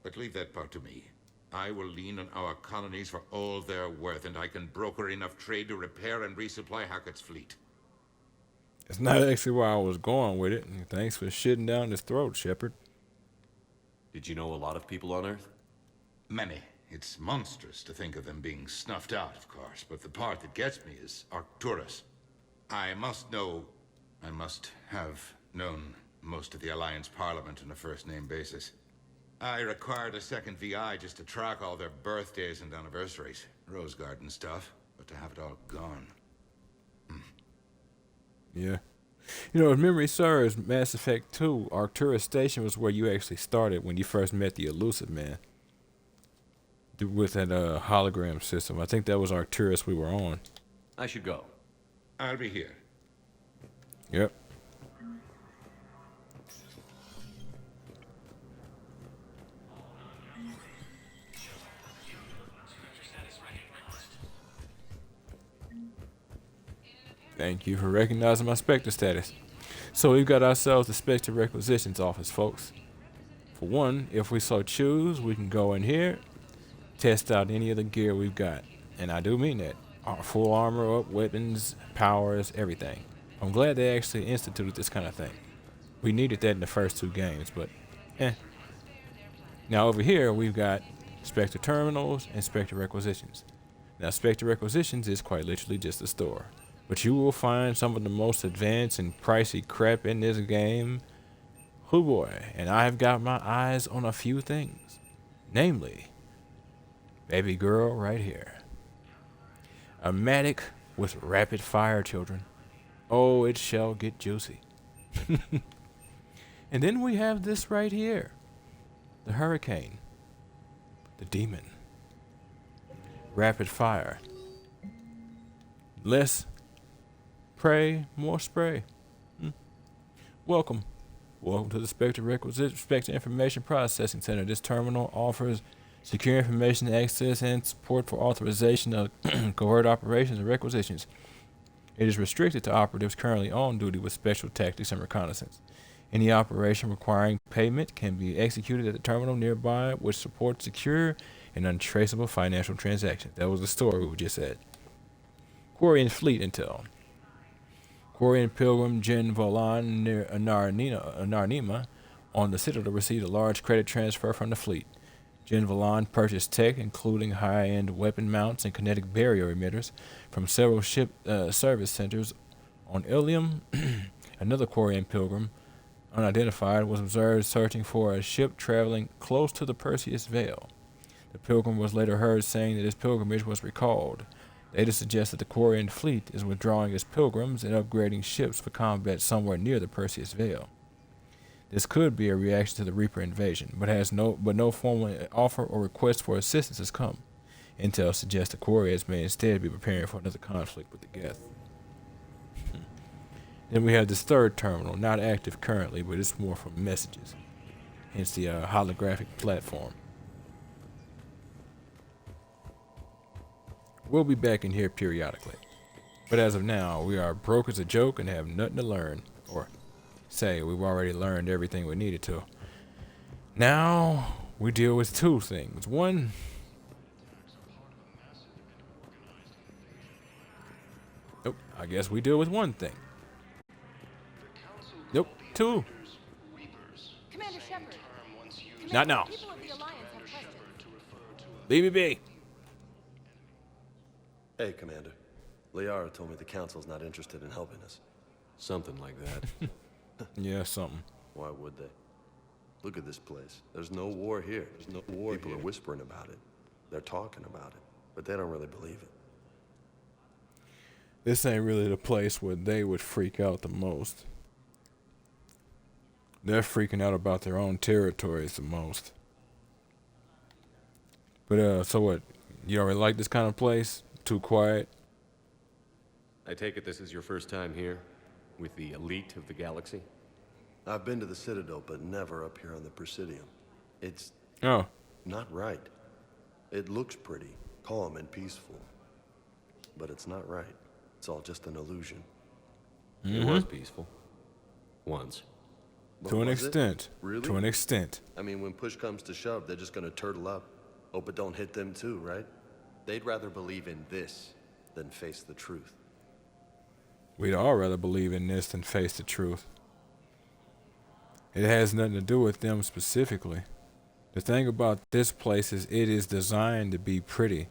But leave that part to me. I will lean on our colonies for all they're worth, and I can broker enough trade to repair and resupply Hackett's fleet. It's not actually where I was going with it. And thanks for shitting down his throat, Shepard. Did you know a lot of people on Earth? Many. It's monstrous to think of them being snuffed out, of course, but the part that gets me is Arcturus. I must have known most of the Alliance Parliament on a first-name basis. I required a second VI just to track all their birthdays and anniversaries. Rose Garden stuff, but to have it all gone. Yeah. You know, if memory serves, Mass Effect 2, Arcturus Station was where you actually started when you first met the Elusive Man. With that hologram system. I think that was Arcturus we were on. I should go. I'll be here. Yep. Thank you for recognizing my Spectre status. So we've got ourselves the Spectre Requisitions Office, folks. For one, if we so choose, we can go in here, test out any of the gear we've got. And I do mean that. Our full armor up, weapons, powers, everything. I'm glad they actually instituted this kind of thing. We needed that in the first 2 games, but Now over here, we've got Spectre Terminals and Spectre Requisitions. Now Spectre Requisitions is quite literally just a store. But you will find some of the most advanced and pricey crap in this game. Oh boy, and I've got my eyes on a few things. Namely, baby girl right here. A Matic with rapid fire, children. Oh, it shall get juicy. And then we have this right here. The Hurricane. The Demon. Rapid fire. Less pray, more spray. Welcome. Welcome to the Spectre Information Processing Center. This terminal offers secure information access and support for authorization of covert operations and requisitions. It is restricted to operatives currently on duty with special tactics and reconnaissance. Any operation requiring payment can be executed at the terminal nearby, which supports secure and untraceable financial transactions. That was the story we just said. Quarian Fleet Intel. Quarian Pilgrim Jin Volan near Narnima on the Citadel received a large credit transfer from the fleet. Jin Volan purchased tech, including high-end weapon mounts and kinetic barrier emitters, from several ship service centers on Ilium. Another Quarian Pilgrim, unidentified, was observed searching for a ship traveling close to the Perseus Veil. The Pilgrim was later heard saying that his pilgrimage was recalled. Data suggests that the Quarian fleet is withdrawing its pilgrims and upgrading ships for combat somewhere near the Perseus Veil. This could be a reaction to the Reaper invasion, but no formal offer or request for assistance has come. Intel suggests the Quarians may instead be preparing for another conflict with the Geth. Then we have this third terminal, not active currently, but it's more for messages. Hence the holographic platform. We'll be back in here periodically. But as of now, we are broke as a joke and have nothing to learn. Or say we've already learned everything we needed to. Now we deal with 2 things. One, nope, I guess we deal with 1 thing. Nope, 2. Commander Shepard. Not now. People of the Alliance have questions. Leave me be. Hey, Commander. Liara told me the Council's not interested in helping us. Something like that. Yeah, something. Why would they? Look at this place. There's no war here. There's no war People are whispering about it. They're talking about it, but they don't really believe it. This ain't really the place where they would freak out the most. They're freaking out about their own territories the most. But, so what? You don't really like this kind of place? Too quiet? I take it this is your first time here, with the elite of the galaxy? I've been to the Citadel, but never up here on the Presidium. It's Oh. not right. It looks pretty, calm and peaceful. But it's not right. It's all just an illusion. It was peaceful. Once. But To an was it? extent. Really? To an extent. I mean, when push comes to shove, they're just gonna turtle up. Hope it don't hit them too, right? They'd rather believe in this than face the truth. We'd all rather believe in this than face the truth. It has nothing to do with them specifically. The thing about this place is it is designed to be pretty.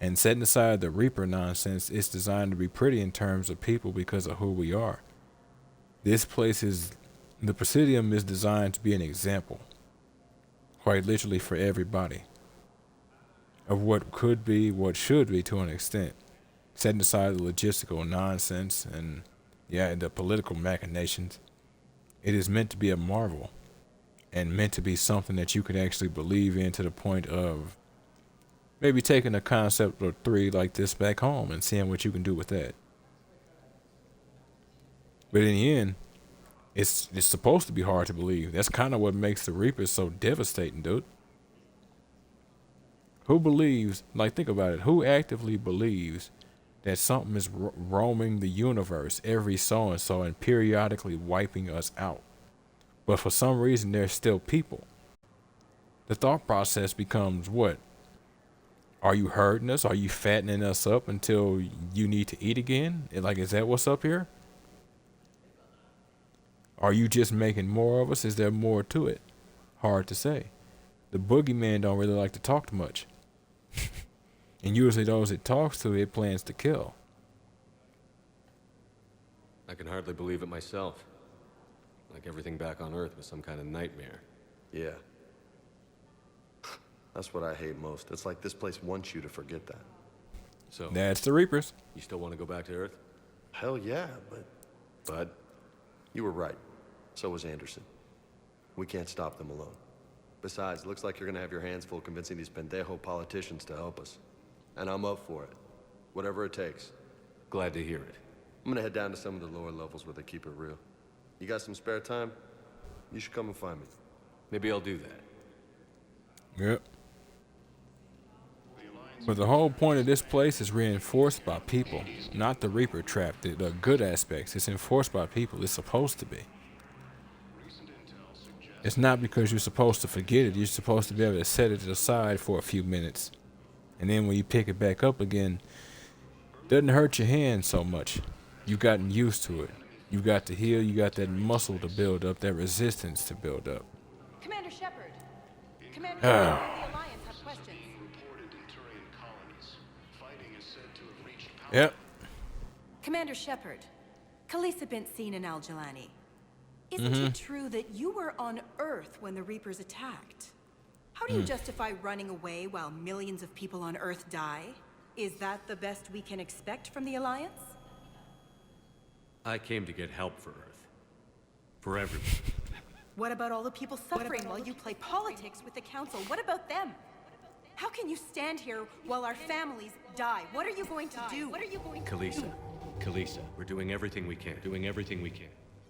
And setting aside the Reaper nonsense, it's designed to be pretty in terms of people because of who we are. This place is, the Presidium is designed to be an example, quite literally for everybody, of what could be, what should be to an extent. Setting aside the logistical nonsense and, yeah, the political machinations, it is meant to be a marvel and meant to be something that you could actually believe in to the point of maybe taking a concept or 3 like this back home and seeing what you can do with that. But in the end, it's supposed to be hard to believe. That's kind of what makes the Reapers so devastating, dude. Who believes, like think about it, who actively believes that something is roaming the universe every so-and-so and periodically wiping us out? But for some reason, there's still people. The thought process becomes what? Are you hurting us? Are you fattening us up until you need to eat again? Like, is that what's up here? Are you just making more of us? Is there more to it? Hard to say. The boogeyman don't really like to talk much. And usually those it talks to, it plans to kill. I can hardly believe it myself. Like everything back on Earth was some kind of nightmare. Yeah. That's what I hate most. It's like this place wants you to forget that. So that's the Reapers. You still want to go back to Earth? Hell yeah, but you were right. So was Anderson. We can't stop them alone. Besides, looks like you're gonna have your hands full convincing these pendejo politicians to help us. And I'm up for it. Whatever it takes. Glad to hear it. I'm gonna head down to some of the lower levels where they keep it real. You got some spare time? You should come and find me. Maybe I'll do that. Yep. But the whole point of this place is reinforced by people, not the Reaper trap. The good aspects, it's enforced by people. It's supposed to be. It's not because you're supposed to forget it. You're supposed to be able to set it aside for a few minutes. And then when you pick it back up again, it doesn't hurt your hand so much. You've gotten used to it. You got to heal. You got that muscle to build up, that resistance to build up. Commander Shepard. Commander Shepard, the Alliance have questions. Yep. Commander Shepard, Khaleesa bint Seen and Al-Jalani. Isn't it true that you were on Earth when the Reapers attacked? How do you justify running away while millions of people on Earth die? Is that the best we can expect from the Alliance? I came to get help for Earth. For everyone. What about all the people suffering while you play politics with the Council? What about them? How can you stand here while our families die? What are you going to do? What are you going to do? Khaleesa, we're doing everything we can.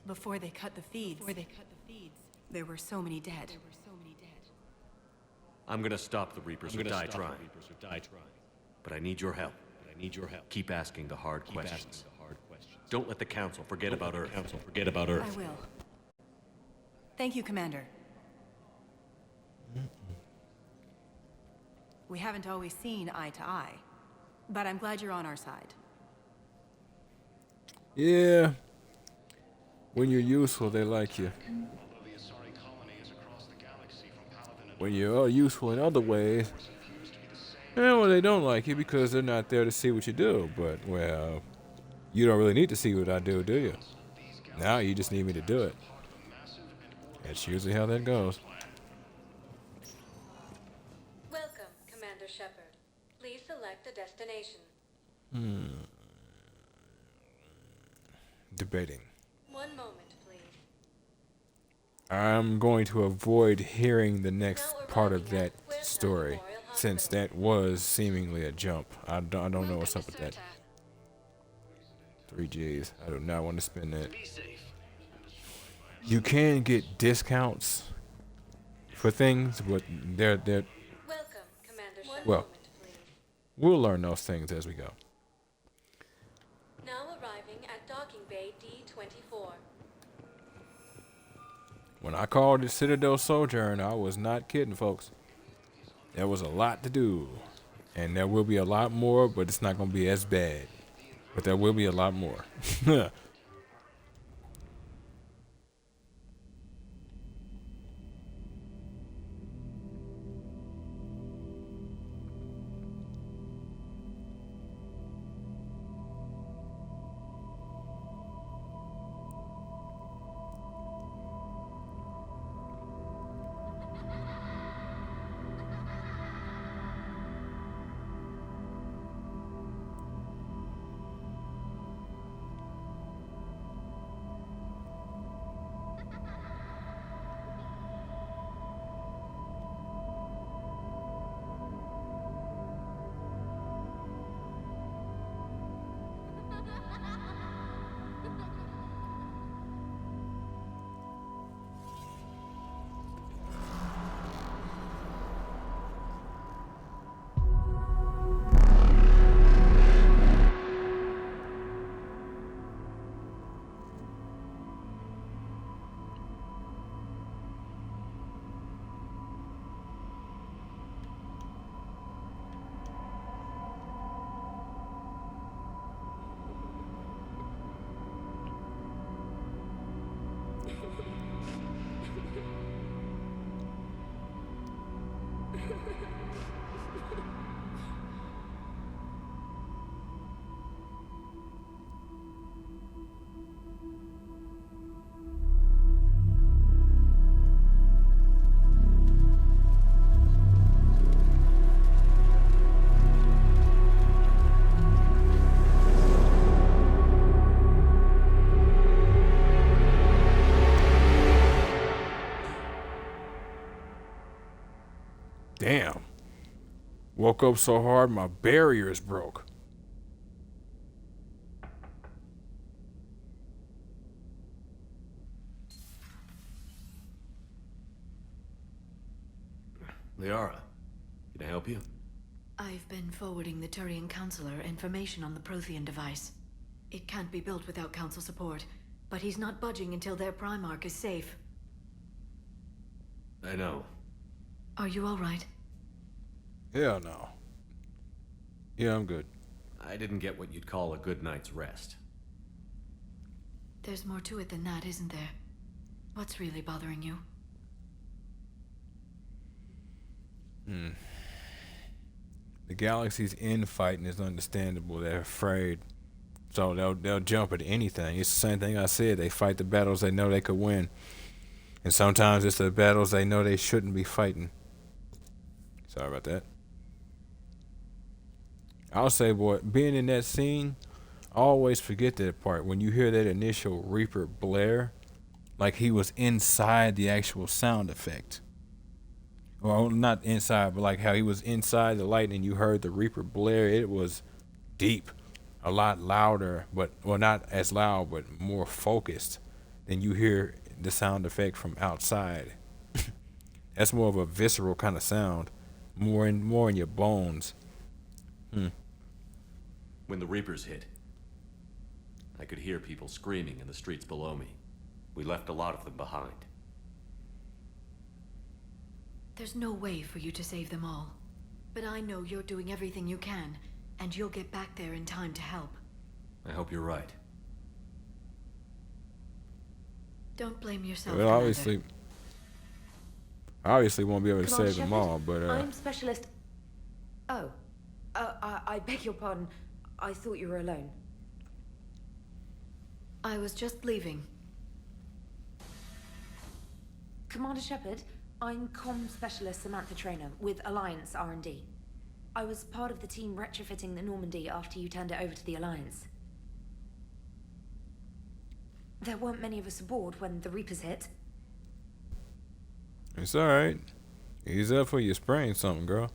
Before they cut the feeds, there were so many dead. I'm gonna stop the Reapers who die trying. But I need your help. Keep asking the hard questions. Don't let the Council forget about Earth. I will. Thank you, Commander. We haven't always seen eye to eye, but I'm glad you're on our side. Yeah. When you're useful, they like you. When you're useful in other ways, well, they don't like you because they're not there to see what you do. But, well, you don't really need to see what I do you? Now you just need me to do it. That's usually how that goes. Welcome, Commander Shepard. Please select a destination. Debating. One moment, please. I'm going to avoid hearing the next part of that story, since that was seemingly a jump. I don't know what's up with that. 3 G's. I do not want to spend that. you can get discounts for things, but they're Welcome, Commander Shepard. well, we'll learn those things as we go. Now arriving at docking bay D-24. When I called it Citadel Sojourn, I was not kidding, folks. There was a lot to do, and there will be a lot more, but it's not going to be as bad. But there will be a lot more. Damn. Woke up so hard my barriers broke. Liara, can I help you? I've been forwarding the Turian Counselor information on the Prothean device. It can't be built without Council support, but he's not budging until their Primarch is safe. I know. Are you all right? Hell no. Yeah, I'm good. I didn't get what you'd call a good night's rest. There's more to it than that, isn't there? What's really bothering you? The galaxy's infighting is understandable. They're afraid. So they'll jump at anything. It's the same thing I said. They fight the battles they know they could win. And sometimes it's the battles they know they shouldn't be fighting. Sorry about that. I'll say, boy, being in that scene, I always forget that part. When you hear that initial Reaper blare, like he was inside the actual sound effect. Well, not inside, but like how he was inside the light and you heard the Reaper blare. It was deep, a lot louder, but, well, not as loud, but more focused than you hear the sound effect from outside. That's more of a visceral kind of sound, more in your bones. When the Reapers hit, I could hear people screaming in the streets below me. We left a lot of them behind. There's no way for you to save them all. But I know you're doing everything you can, and you'll get back there in time to help. I hope you're right. Don't blame yourself. Well, obviously won't be able to Commander save them Shepard, all, but I'm Specialist. Oh, I beg your pardon. I thought you were alone. I was just leaving. Commander Shepard, I'm comm specialist Samantha Trainer with Alliance R&D. I was part of the team retrofitting the Normandy after you turned it over to the Alliance. There weren't many of us aboard when the Reapers hit. it's all right. Ease up for you spraying something, girl.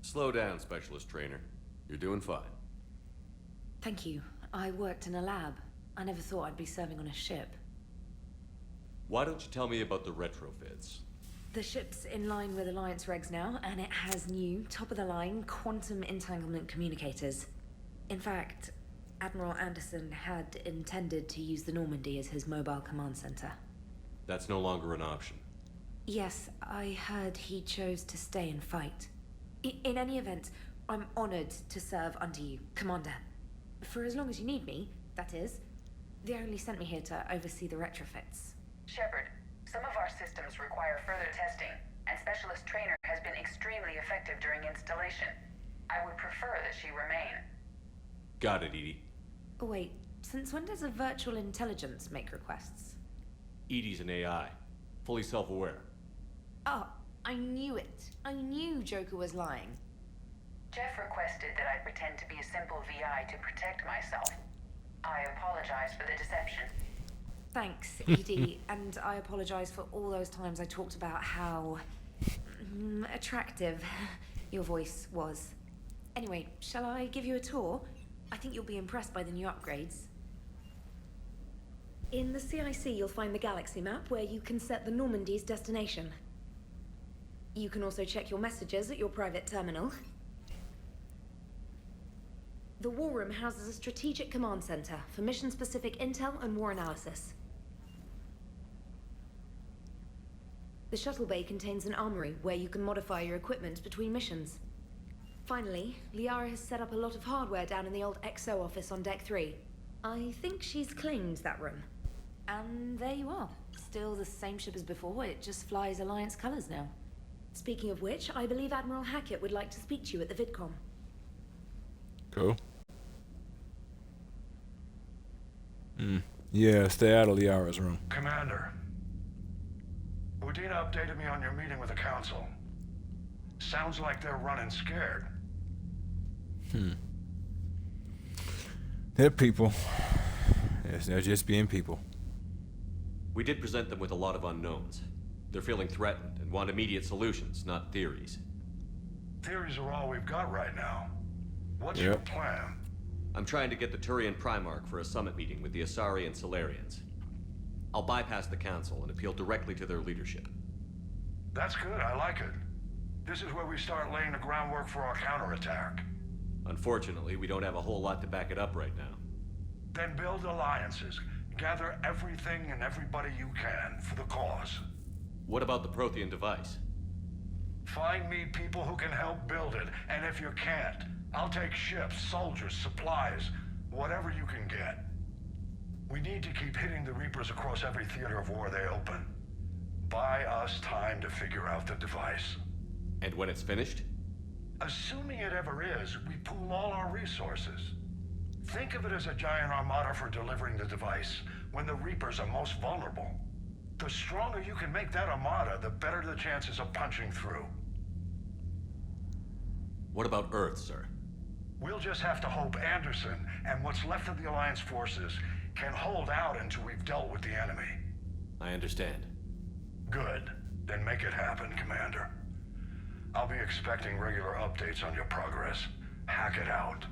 Slow down, Specialist Trainer. You're doing fine. Thank you. I worked in a lab. I never thought I'd be serving on a ship. Why don't you tell me about the retrofits? The ship's in line with Alliance regs now, and it has new, top-of-the-line quantum entanglement communicators. In fact, Admiral Anderson had intended to use the Normandy as his mobile command center. That's no longer an option. Yes, I heard he chose to stay and fight. In any event, I'm honored to serve under you, Commander. For as long as you need me, that is. They only sent me here to oversee the retrofits. Shepard, some of our systems require further testing, and Specialist Trainer has been extremely effective during installation. I would prefer that she remain. Got it, Edie. Wait, since when does a virtual intelligence make requests? Edie's an AI, fully self-aware. Oh, I knew it. I knew Joker was lying. Jeff requested that I pretend to be a simple VI to protect myself. I apologize for the deception. Thanks, Edie, and I apologize for all those times I talked about how attractive your voice was. Anyway, shall I give you a tour? I think you'll be impressed by the new upgrades. In the CIC, you'll find the galaxy map where you can set the Normandy's destination. You can also check your messages at your private terminal. The War Room houses a strategic command center for mission-specific intel and war analysis. The shuttle bay contains an armory where you can modify your equipment between missions. Finally, Liara has set up a lot of hardware down in the old XO office on Deck 3. I think she's claimed that room. And there you are. Still the same ship as before, it just flies Alliance colors now. Speaking of which, I believe Admiral Hackett would like to speak to you at the VidCom. Cool. Yeah, stay out of Liara's room. Commander, Udina updated me on your meeting with the Council. Sounds like they're running scared. They're people. Yes, they're just being people. We did present them with a lot of unknowns. They're feeling threatened and want immediate solutions, not theories. Theories are all we've got right now. What's your plan? I'm trying to get the Turian Primarch for a summit meeting with the Asari and Solarians. I'll bypass the Council and appeal directly to their leadership. That's good, I like it. This is where we start laying the groundwork for our counterattack. Unfortunately, we don't have a whole lot to back it up right now. Then build alliances. Gather everything and everybody you can for the cause. What about the Prothean device? Find me people who can help build it, and if you can't, I'll take ships, soldiers, supplies, whatever you can get. We need to keep hitting the Reapers across every theater of war they open. Buy us time to figure out the device. And when it's finished? Assuming it ever is, we pool all our resources. Think of it as a giant armada for delivering the device when the Reapers are most vulnerable. The stronger you can make that armada, the better the chances of punching through. What about Earth, sir? We'll just have to hope Anderson and what's left of the Alliance forces can hold out until we've dealt with the enemy. I understand. Good. Then make it happen, Commander. I'll be expecting regular updates on your progress. Hack it out.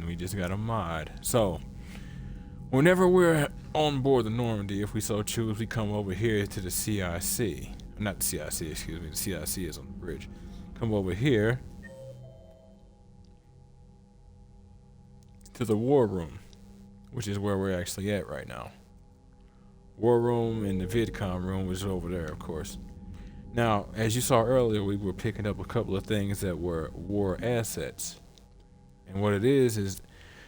We just got a mod. So, whenever we're on board the Normandy, if we so choose, we come over here to the CIC. Not the CIC, excuse me. The CIC is on the bridge. Come over here to the War Room, which is where we're actually at right now. War Room and the VidCom room was over there, of course. Now, as you saw earlier, we were picking up a couple of things that were war assets. And what it is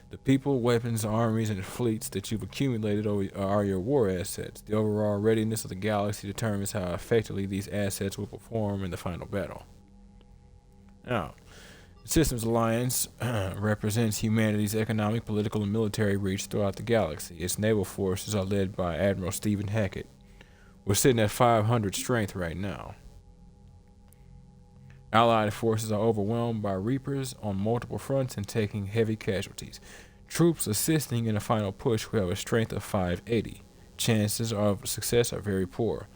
the people, weapons, armies, and fleets that you've accumulated are your war assets. The overall readiness of the galaxy determines how effectively these assets will perform in the final battle. Now, the Systems Alliance represents humanity's economic, political, and military reach throughout the galaxy. Its naval forces are led by Admiral Stephen Hackett. We're sitting at 500 strength right now. Allied forces are overwhelmed by Reapers on multiple fronts and taking heavy casualties. Troops assisting in a final push will have a strength of 580. Chances of success are very poor.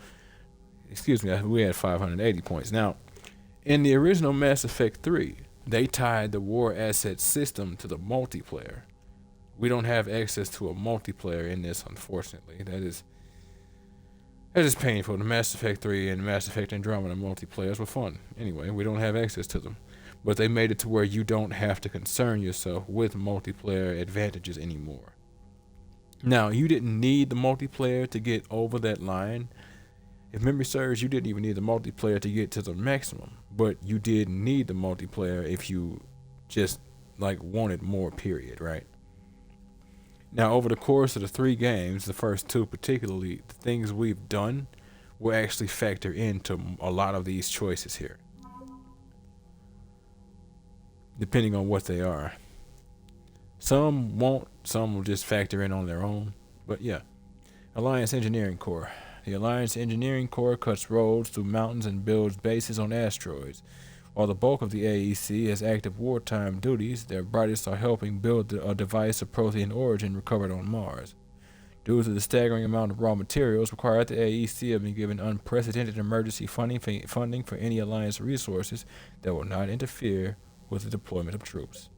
Excuse me, we had 580 points. Now, In the original Mass Effect 3, they tied the war asset system to the multiplayer. We don't have access to a multiplayer in this, unfortunately. That is painful. The Mass Effect 3 and Mass Effect Andromeda multiplayers were fun. Anyway, we don't have access to them. But they made it to where you don't have to concern yourself with multiplayer advantages anymore. Now, you didn't need the multiplayer to get over that line. If memory serves, you didn't even need the multiplayer to get to the maximum. But you did need the multiplayer if you just, like, wanted more, period, right? Now, over the course of the 3 games, the first 2 particularly, the things we've done will actually factor into a lot of these choices here, depending on what they are. Some won't, some will just factor in on their own. But yeah, Alliance Engineering Corps. The Alliance Engineering Corps cuts roads through mountains and builds bases on asteroids. While the bulk of the AEC has active wartime duties, their brightest are helping build a device of Prothean origin recovered on Mars. Due to the staggering amount of raw materials required, the AEC have been given unprecedented emergency funding for any Alliance resources that will not interfere with the deployment of troops.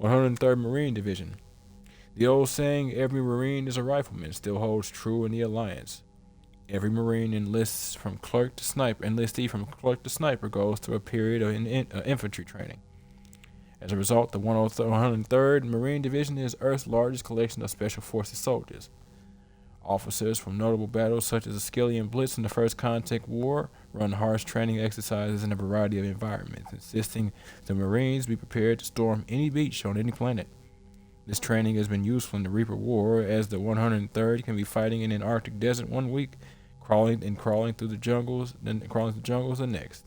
103rd Marine Division. The old saying, every Marine is a rifleman, still holds true in the Alliance. Every Marine enlistee from clerk to sniper goes through a period of infantry training. As a result, the 103rd Marine Division is Earth's largest collection of Special Forces soldiers. Officers from notable battles such as the Skillian Blitz and the First Contact War run harsh training exercises in a variety of environments, insisting the Marines be prepared to storm any beach on any planet. This training has been useful in the Reaper War, as the 103rd can be fighting in an Arctic desert one week, crawling through the jungles the next.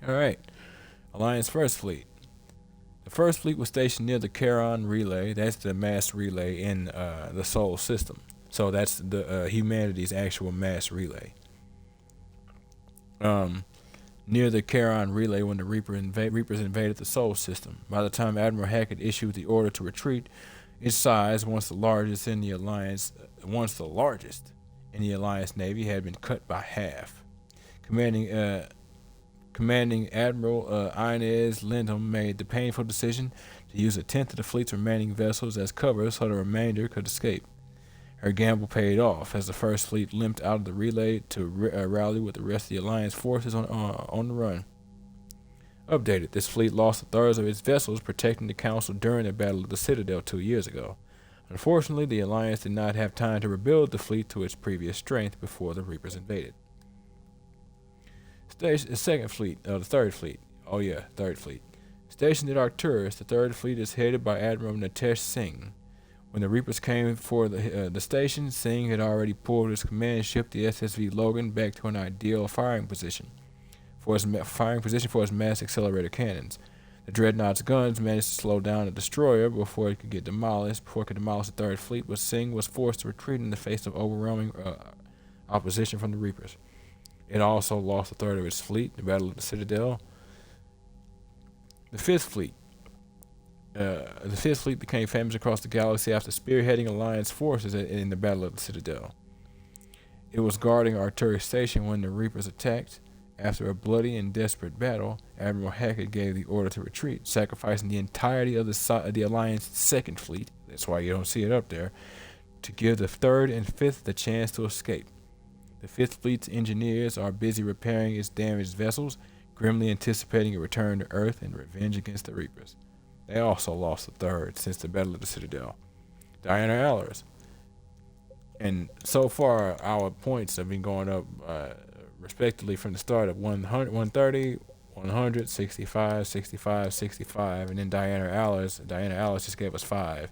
All right, Alliance First Fleet. The First Fleet was stationed near the Charon Relay. That's the mass relay in the Sol system. So that's the humanity's actual mass relay. Near the Charon Relay when the Reapers invaded the Sol system. By the time Admiral Hackett issued the order to retreat, its size, once the largest in the Alliance Navy, had been cut by half. Commanding Admiral Inez Lindholm made the painful decision to use a tenth of the fleet's remaining vessels as cover so the remainder could escape. Her gamble paid off as the First Fleet limped out of the relay to rally with the rest of the Alliance forces on the run. Updated, this fleet lost a third of its vessels protecting the Council during the Battle of the Citadel 2 years ago. Unfortunately, the Alliance did not have time to rebuild the fleet to its previous strength before the Reapers invaded. The Third Fleet. Third Fleet. Stationed at Arcturus, the Third Fleet is headed by Admiral Nitesh Singh. When the Reapers came for the station, Singh had already pulled his command ship, the SSV Logan, back to an ideal firing position for his mass accelerator cannons. The Dreadnought's guns managed to slow down the destroyer before it could get demolished. Before it could demolish the Third Fleet, but Singh was forced to retreat in the face of overwhelming opposition from the Reapers. It also lost a third of its fleet in the Battle of the Citadel. The Fifth Fleet. The Fifth Fleet became famous across the galaxy after spearheading Alliance forces in the Battle of the Citadel. It was guarding Arcturus Station when the Reapers attacked. After a bloody and desperate battle, Admiral Hackett gave the order to retreat, sacrificing the entirety of the Alliance's Second Fleet, that's why you don't see it up there, to give the Third and Fifth the chance to escape. The Fifth Fleet's engineers are busy repairing its damaged vessels, grimly anticipating a return to Earth and revenge against the Reapers. They also lost a third since the Battle of the Citadel. Diana Allers. And so far, our points have been going up respectively from the start of 100, 130, 100, 65, 65, 65, and then Diana Allers just gave us 5.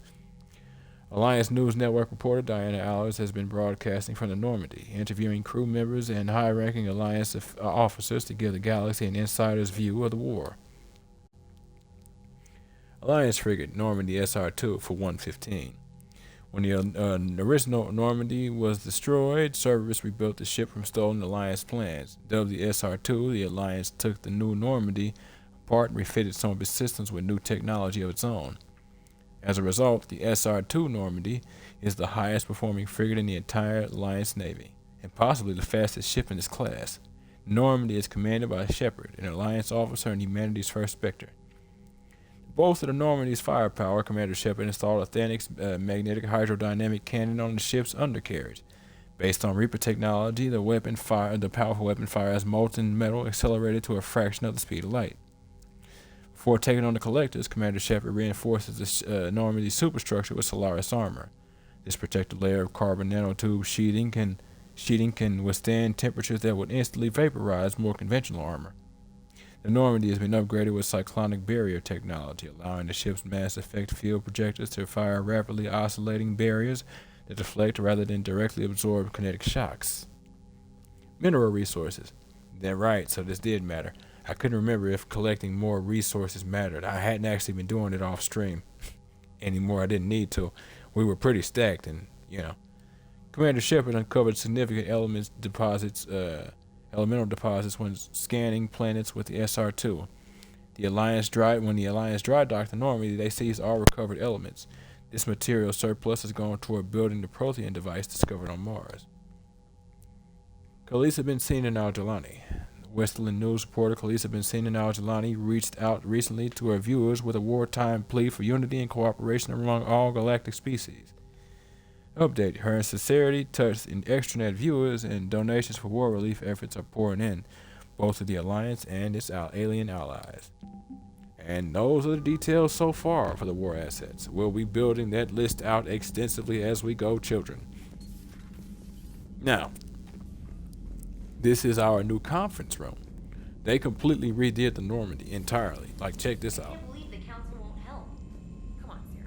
Alliance News Network reporter Diana Allers has been broadcasting from the Normandy, interviewing crew members and high-ranking Alliance officers to give the galaxy an insider's view of the war. Alliance frigate Normandy SR-2 for 115. When the original Normandy was destroyed, Cerberus rebuilt the ship from stolen Alliance plans. Dubbed the SR-2, the Alliance took the new Normandy apart and refitted some of its systems with new technology of its own. As a result, the SR-2 Normandy is the highest performing frigate in the entire Alliance Navy, and possibly the fastest ship in its class. Normandy is commanded by Shepard, an Alliance officer and humanity's first Spectre. To bolster the Normandy's firepower, Commander Shepard installed a Thanix magnetic hydrodynamic cannon on the ship's undercarriage. Based on Reaper technology, the powerful weapon fires molten metal accelerated to a fraction of the speed of light. Before taking on the Collectors, Commander Shepard reinforces the Normandy's superstructure with Solaris armor. This protective layer of carbon nanotube sheeting can withstand temperatures that would instantly vaporize more conventional armor. The Normandy has been upgraded with cyclonic barrier technology, allowing the ship's mass effect field projectors to fire rapidly oscillating barriers that deflect rather than directly absorb kinetic shocks. Mineral resources. They're right, so this did matter. I couldn't remember if collecting more resources mattered. I hadn't actually been doing it off stream anymore. I didn't need to. We were pretty stacked, and Commander Shepard uncovered significant elemental deposits when scanning planets with the SR-2. When the Alliance dry docked the Normandy, they seized all recovered elements. This material surplus is going toward building the Prothean device discovered on Mars. Khaleesi been seen in Al-Jalani. Westerland News reporter Khaleesi bin Seen Al-Jalani reached out recently to her viewers with a wartime plea for unity and cooperation among all galactic species. Update: her sincerity touched in extranet viewers, and donations for war relief efforts are pouring in, both to the Alliance and its alien allies. And those are the details so far for the war assets. We'll be building that list out extensively as we go, children. Now, this is our new conference room. They completely redid the Normandy entirely. Like, check this out. I can't believe the council won't help. Come on, Sarah.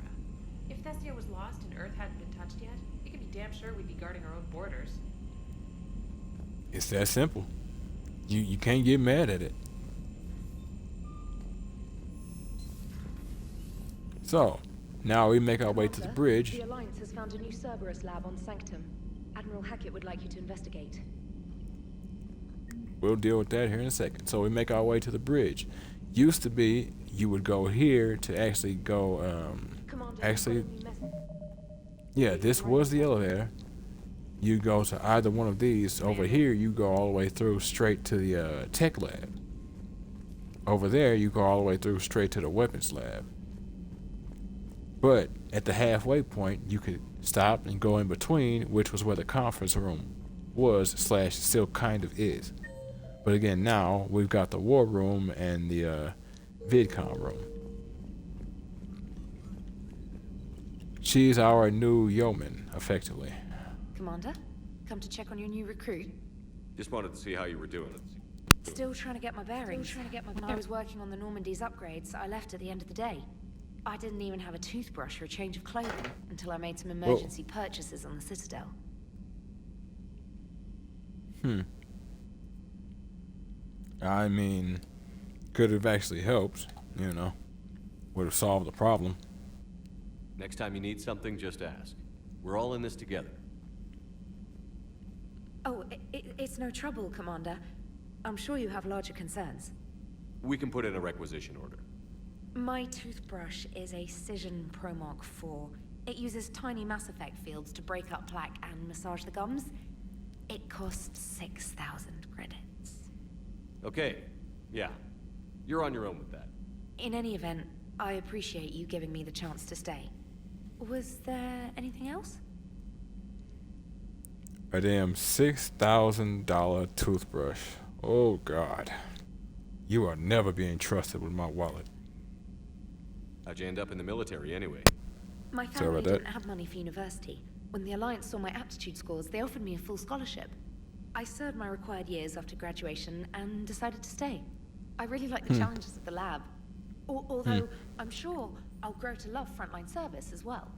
If Thessia was lost and Earth hadn't been touched yet, you can be damn sure we'd be guarding our own borders. It's that simple. You can't get mad at it. So, now we make our way to the bridge. The Alliance has found a new Cerberus lab on Sanctum. Admiral Hackett would like you to investigate. We'll deal with that here in a second. So we make our way to the bridge. Used to be you would go here to actually go, yeah, this was the elevator. You go to either one of these. Over here, you go all the way through straight to the tech lab. Over there, you go all the way through straight to the weapons lab. But at the halfway point, you could stop and go in between, which was where the conference room was / still kind of is. But again, now we've got the war room and the vidcom room. She's our new yeoman, effectively. Commander, come to check on your new recruit. Just wanted to see how you were doing. Still trying to get my bearings. When I was working on the Normandy's upgrades, I left at the end of the day. I didn't even have a toothbrush or a change of clothing until I made some emergency purchases on the Citadel. I mean, could have actually helped, would have solved the problem. Next time you need something, just ask. We're all in this together. Oh, it's no trouble, Commander. I'm sure you have larger concerns. We can put in a requisition order. My toothbrush is a Cision Pro Mark IV. It uses tiny Mass Effect fields to break up plaque and massage the gums. It costs 6,000 credits. Okay, yeah. You're on your own with that. In any event, I appreciate you giving me the chance to stay. Was there anything else? A damn $6,000 toothbrush. Oh, God. You are never being trusted with my wallet. How'd you end up in the military, anyway? My family didn't have money for university. When the Alliance saw my aptitude scores, they offered me a full scholarship. I served my required years after graduation and decided to stay. I really like the challenges of the lab. Although, I'm sure I'll grow to love frontline service as well.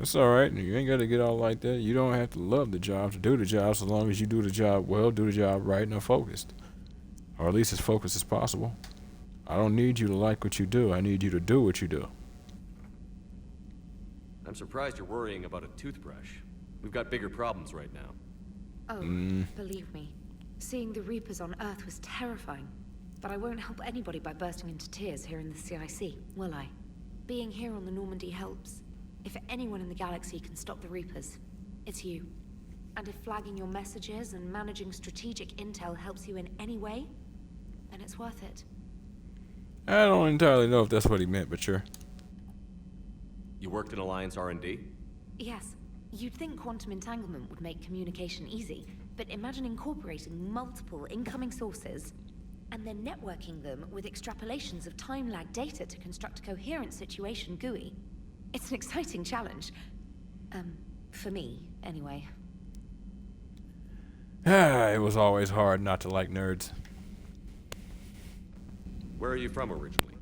It's alright. You ain't got to get all like that. You don't have to love the job to do the job, so long as you do the job well, do the job right, and are focused. Or at least as focused as possible. I don't need you to like what you do. I need you to do what you do. I'm surprised you're worrying about a toothbrush. We've got bigger problems right now. Oh, believe me. Seeing the Reapers on Earth was terrifying. But I won't help anybody by bursting into tears here in the CIC, will I? Being here on the Normandy helps. If anyone in the galaxy can stop the Reapers, it's you. And if flagging your messages and managing strategic intel helps you in any way, then it's worth it. I don't entirely know if that's what he meant, but sure. You worked in Alliance R&D? Yes. You'd think quantum entanglement would make communication easy, but imagine incorporating multiple incoming sources and then networking them with extrapolations of time-lag data to construct a coherent situation GUI. It's an exciting challenge. For me, anyway. It was always hard not to like nerds. Where are you from originally?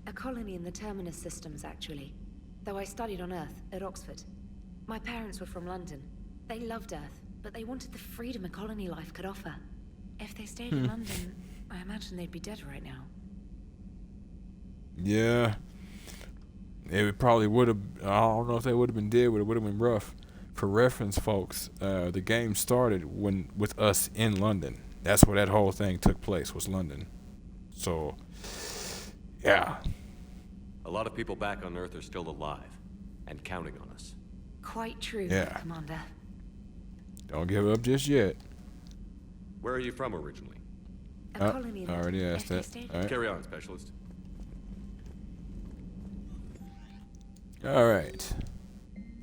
A colony in the Terminus systems, actually. Though I studied on Earth, at Oxford. My parents were from London. They loved Earth, but they wanted the freedom a colony life could offer. If they stayed in London, I imagine they'd be dead right now. Yeah. It probably would have, I don't know if they would have been dead, but it would have been rough. For reference, folks, the game started with us in London. That's where that whole thing took place, was London. So, yeah. A lot of people back on Earth are still alive, and counting on us. Quite true, Yeah. Commander. Don't give up just yet. Where are you from originally? A colony in I already asked that. All right. Carry on, Specialist. All right.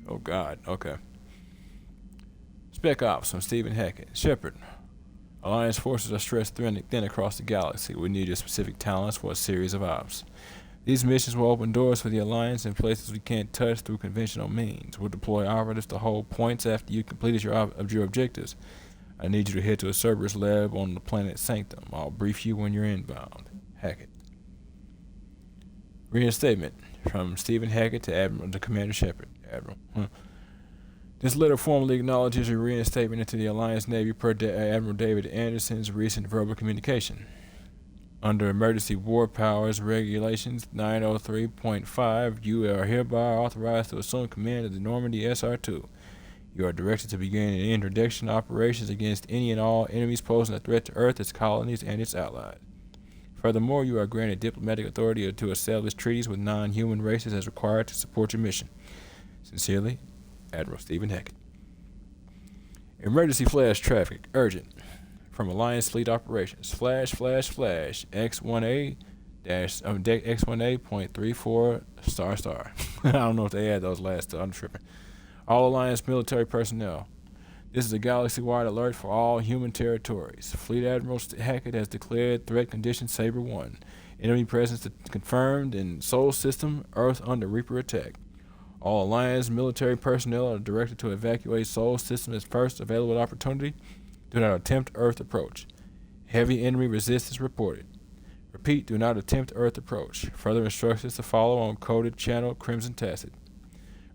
Oh, God. Okay. Spec Ops from Stephen Hackett. Shepard. Alliance forces are stretched thin across the galaxy. We need your specific talents for a series of ops. These missions will open doors for the Alliance in places we can't touch through conventional means. We'll deploy operatives to hold points after you completed your objectives. I need you to head to a Cerberus lab on the planet Sanctum. I'll brief you when you're inbound. Hackett. Reinstatement from Stephen Hackett to Commander Shepard. Admiral. This letter formally acknowledges your reinstatement into the Alliance Navy per Admiral David Anderson's recent verbal communication. Under Emergency War Powers Regulations 903.5, you are hereby authorized to assume command of the Normandy SR-2. You are directed to begin interdiction operations against any and all enemies posing a threat to Earth, its colonies, and its allies. Furthermore, you are granted diplomatic authority to establish treaties with non-human races as required to support your mission. Sincerely, Admiral Stephen Hackett. Emergency flash traffic. Urgent. From Alliance Fleet Operations. Flash, X1A X1A.34 ***. I don't know if they add those last two. I'm tripping. All Alliance military personnel. This is a galaxy-wide alert for all human territories. Fleet Admiral Hackett has declared threat condition Saber 1. Enemy presence confirmed in Sol System, Earth under Reaper attack. All Alliance military personnel are directed to evacuate Sol System as first available opportunity. Do not attempt Earth approach. Heavy enemy resistance reported. Repeat, do not attempt Earth approach. Further instructions to follow on coded channel Crimson Tacit.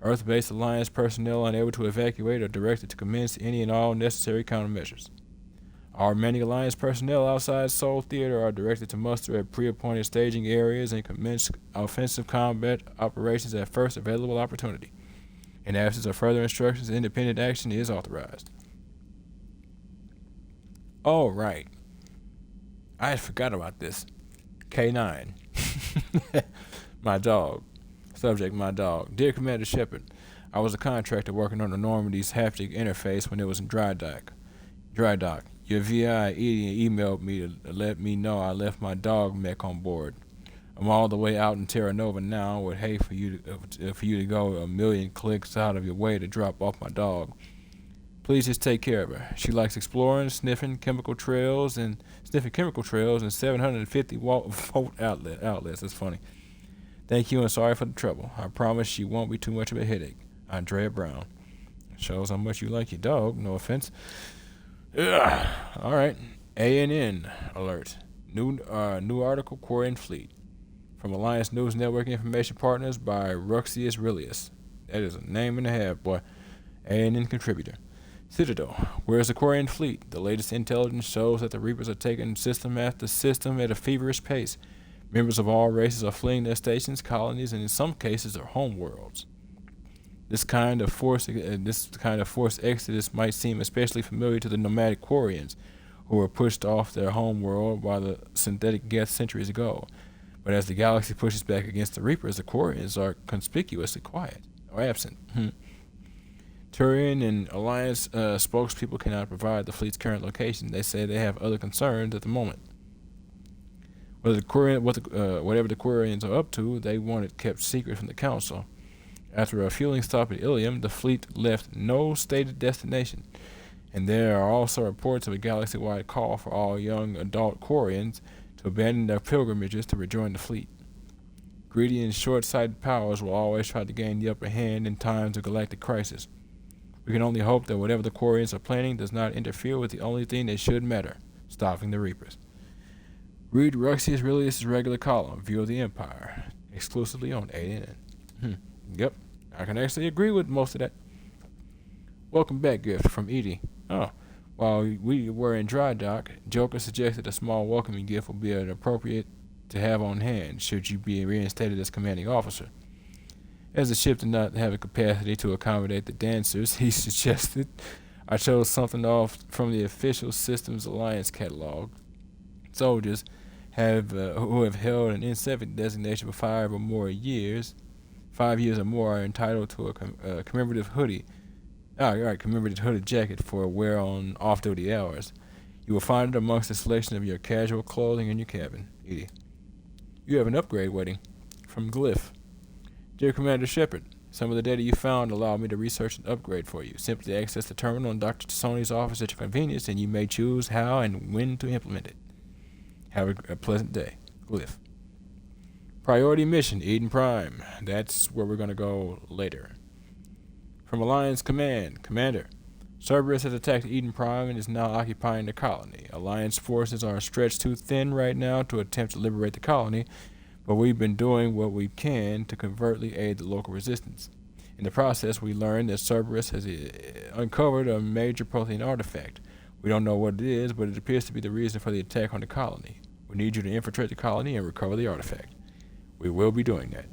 Earth-based Alliance personnel unable to evacuate are directed to commence any and all necessary countermeasures. Our remaining Alliance personnel outside Sol Theater are directed to muster at pre-appointed staging areas and commence offensive combat operations at first available opportunity. In absence of further instructions, independent action is authorized. Oh, right. I had forgot about this. K9. My dog. Subject, my dog. Dear Commander Shepard, I was a contractor working on the Normandy's haptic interface when it was in dry dock. Your VI emailed me to let me know I left my dog mech on board. I'm all the way out in Terra Nova now. I would hate for you to go a million clicks out of your way to drop off my dog. Please just take care of her. She likes exploring, sniffing chemical trails and 750 volt outlets. That's funny. Thank you and sorry for the trouble. I promise she won't be too much of a headache. Andrea Brown. Shows how much you like your dog. No offense. Ugh. All right. ANN alert. New article, Quarian Fleet. From Alliance News Network Information Partners by Ruxius Aurelius. That is a name and a half, boy. ANN contributor. Citadel. Where's the Quarian Fleet? The latest intelligence shows that the Reapers are taking system after system at a feverish pace. Members of all races are fleeing their stations, colonies, and in some cases their home worlds. This kind of forced exodus might seem especially familiar to the nomadic Quarians, who were pushed off their home world by the synthetic Geth centuries ago. But as the galaxy pushes back against the Reapers, the Quarians are conspicuously quiet or absent. Turian and Alliance spokespeople cannot provide the fleet's current location. They say they have other concerns at the moment. Whatever the Quarians are up to, they want it kept secret from the Council. After a fueling stop at Ilium, the fleet left no stated destination, and there are also reports of a galaxy-wide call for all young adult Quarians to abandon their pilgrimages to rejoin the fleet. Greedy and short-sighted powers will always try to gain the upper hand in times of galactic crisis. We can only hope that whatever the Quarians are planning does not interfere with the only thing that should matter, stopping the Reapers. Read Ruxius Aurelius' regular column, View of the Empire, exclusively on ANN. Yep, I can actually agree with most of that. Welcome back, gift from Edie. Oh, while we were in dry dock, Joker suggested a small welcoming gift would be appropriate to have on hand should you be reinstated as commanding officer. As the ship did not have a capacity to accommodate the dancers, he suggested I chose something off from the official Systems Alliance catalog. Soldiers who have held an N7 designation for 5 years or more are entitled to a commemorative hoodie. Commemorative hooded jacket for wear on off-duty hours. You will find it amongst the selection of your casual clothing in your cabin. Edie. You have an upgrade waiting. From Glyph. Dear Commander Shepard, some of the data you found allowed me to research an upgrade for you. Simply access the terminal in Dr. Tassoni's office at your convenience, and you may choose how and when to implement it. Have a pleasant day. Glyph. Priority mission, Eden Prime. That's where we're going to go later. From Alliance Command. Commander, Cerberus has attacked Eden Prime and is now occupying the colony. Alliance forces are stretched too thin right now to attempt to liberate the colony, but we've been doing what we can to covertly aid the local resistance. In the process, we learned that Cerberus has uncovered a major protein artifact. We don't know what it is, but it appears to be the reason for the attack on the colony. We need you to infiltrate the colony and recover the artifact. We will be doing that.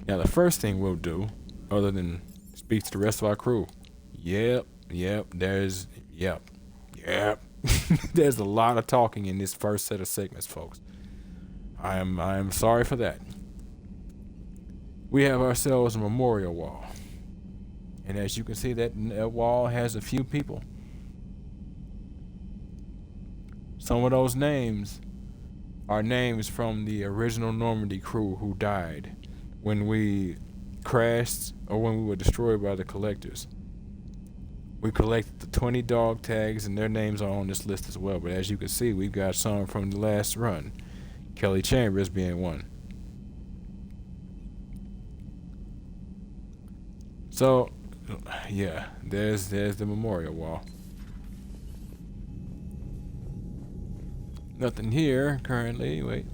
Now, the first thing we'll do, other than speak to the rest of our crew. Yep. There's a lot of talking in this first set of segments, folks. I am sorry for that. We have ourselves a memorial wall. And as you can see, that wall has a few people. Some of those names are names from the original Normandy crew who died when we crashed or when we were destroyed by the collectors. We collected the 20 dog tags, and their names are on this list as well. But as you can see, we've got some from the last run. Kelly Chambers being one. So, yeah, there's the memorial wall. Nothing here currently. Wait.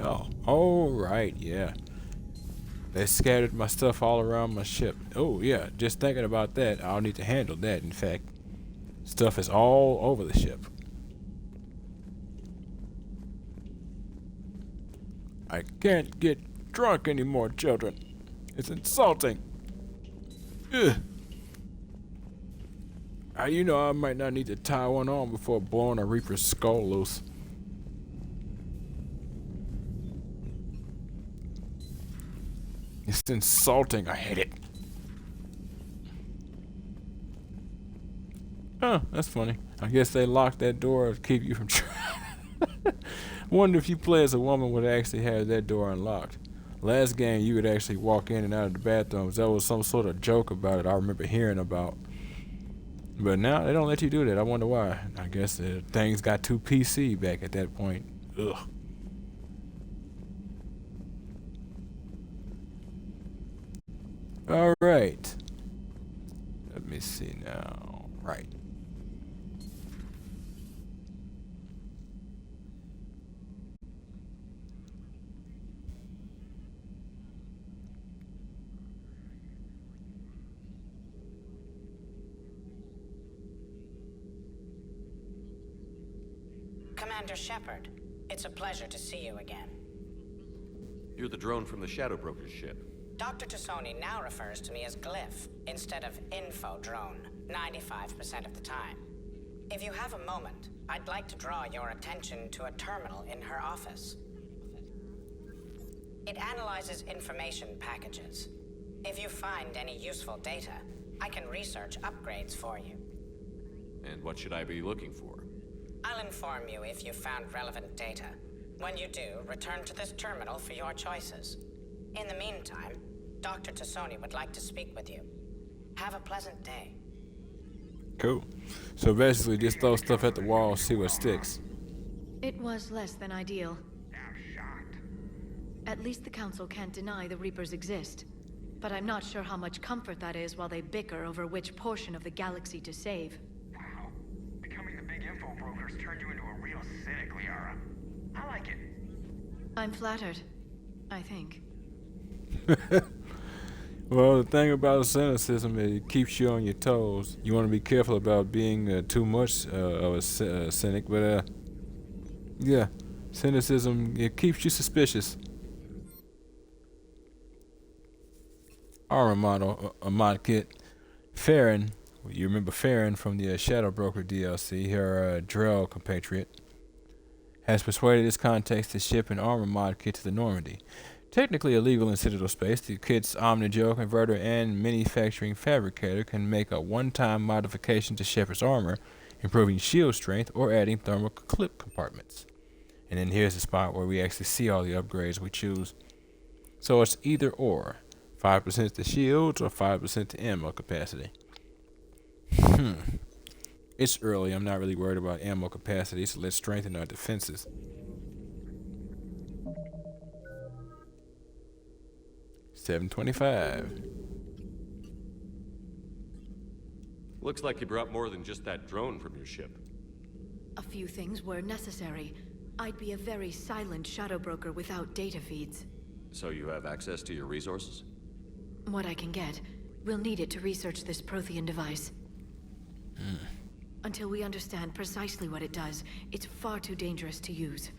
Oh, all right, yeah. They scattered my stuff all around my ship. Oh, yeah, just thinking about that, I'll need to handle that, in fact. Stuff is all over the ship. I can't get drunk anymore, children. It's insulting. Ugh. You know, I might not need to tie one on before blowing a Reaper's skull loose. It's insulting. I hate it. Oh, that's funny. I guess they locked that door to keep you from Wonder if you play as a woman would actually have that door unlocked. Last game, you would actually walk in and out of the bathrooms. That was some sort of joke about it I remember hearing about. But now they don't let you do that. I wonder why. I guess things got too PC back at that point. Ugh. All right. Let me see now. Right. Commander Shepard, it's a pleasure to see you again. You're the drone from the Shadow Broker's ship. Dr. Tassoni now refers to me as Glyph instead of Info Drone, 95% of the time. If you have a moment, I'd like to draw your attention to a terminal in her office. It analyzes information packages. If you find any useful data, I can research upgrades for you. And what should I be looking for? I'll inform you if you found relevant data. When you do, return to this terminal for your choices. In the meantime, Dr. Tassoni would like to speak with you. Have a pleasant day. Cool. So basically, just throw stuff at the wall, see what sticks. It was less than ideal. At least the Council can't deny the Reapers exist. But I'm not sure how much comfort that is while they bicker over which portion of the galaxy to save. Wow. Becoming the big info broker's turned you into a real cynic, Liara. I like it. I'm flattered. I think. Well, the thing about cynicism is it keeps you on your toes. You want to be careful about being too much of a cynic, but yeah, cynicism, it keeps you suspicious. Armor model, a mod kit. Farron, you remember Farron from the Shadow Broker DLC, her Drell compatriot, has persuaded his contacts to ship an armor mod kit to the Normandy. Technically illegal in Citadel space, the kit's Omnigel converter and manufacturing fabricator can make a one-time modification to Shepard's armor, improving shield strength or adding thermal clip compartments. And then here's the spot where we actually see all the upgrades we choose. So it's either or. 5% to shields or 5% to ammo capacity. It's early, I'm not really worried about ammo capacity, so let's strengthen our defenses. $725. Looks like you brought more than just that drone from your ship. A few things were necessary. I'd be a very silent shadow broker without data feeds. So you have access to your resources? What I can get. We'll need it to research this Prothean device. Until we understand precisely what it does, it's far too dangerous to use.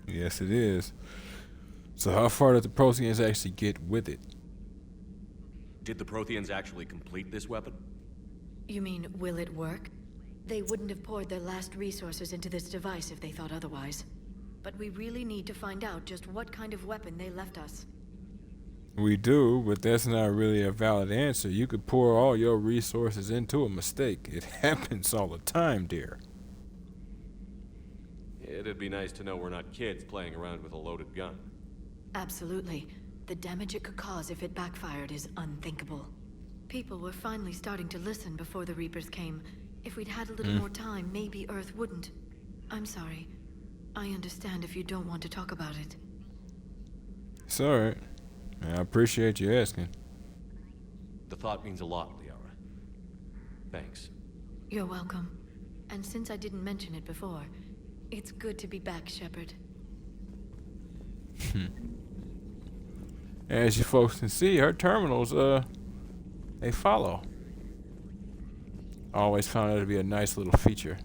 Yes, it is. So how far did the Protheans actually get with it? Did the Protheans actually complete this weapon? You mean, will it work? They wouldn't have poured their last resources into this device if they thought otherwise. But we really need to find out just what kind of weapon they left us. We do, but that's not really a valid answer. You could pour all your resources into a mistake. It happens all the time, dear. It'd be nice to know we're not kids playing around with a loaded gun. Absolutely. The damage it could cause if it backfired is unthinkable. People were finally starting to listen before the Reapers came. If we'd had a little more time, maybe Earth wouldn't. I'm sorry. I understand if you don't want to talk about it. It's alright. I appreciate you asking. The thought means a lot, Liara. Thanks. You're welcome. And since I didn't mention it before, it's good to be back, Shepard. As you folks can see, her terminals, they follow. Always found it to be a nice little feature.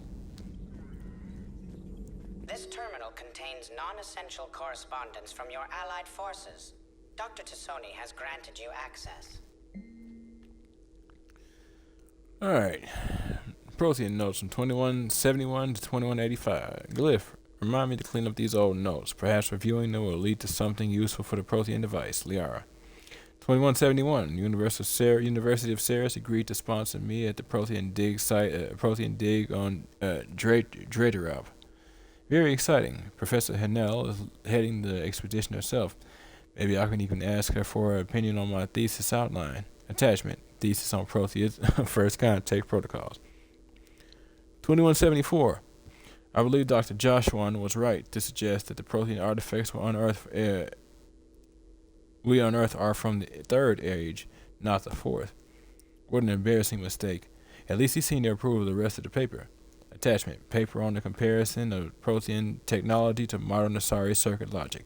This terminal contains non-essential correspondence from your allied forces. Dr. Tassoni has granted you access. Alright. Prothean notes from 2171 to 2185. Glyph, remind me to clean up these old notes. Perhaps reviewing them will lead to something useful for the Prothean device. Liara. 2171. University of Ceres agreed to sponsor me at the Prothean dig site, Prothean dig on Draderop. Very exciting. Professor Hanel is heading the expedition herself. Maybe I can even ask her for her opinion on my thesis outline. Attachment. Thesis on Protheus First Contact Protocols. 2174. I believe Dr. Joshua was right to suggest that the Prothean artifacts we on Earth are from the third age, not the fourth. What an embarrassing mistake. At least he seemed to approve of the rest of the paper. Attachment. Paper on the comparison of Prothean technology to modern Asari circuit logic.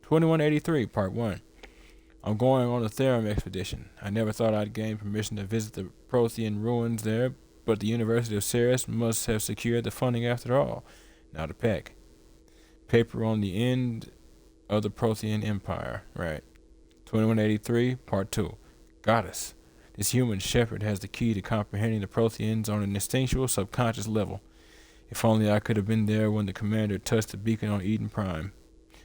2183, Part 1. I'm going on a Therum expedition. I never thought I'd gain permission to visit the Prothean ruins there, but the University of Ceres must have secured the funding after all. Now to pack. Paper on the end of the Prothean Empire. Right. 2183, Part 2. Goddess. This human shepherd has the key to comprehending the Protheans on an instinctual subconscious level. If only I could have been there when the commander touched the beacon on Eden Prime.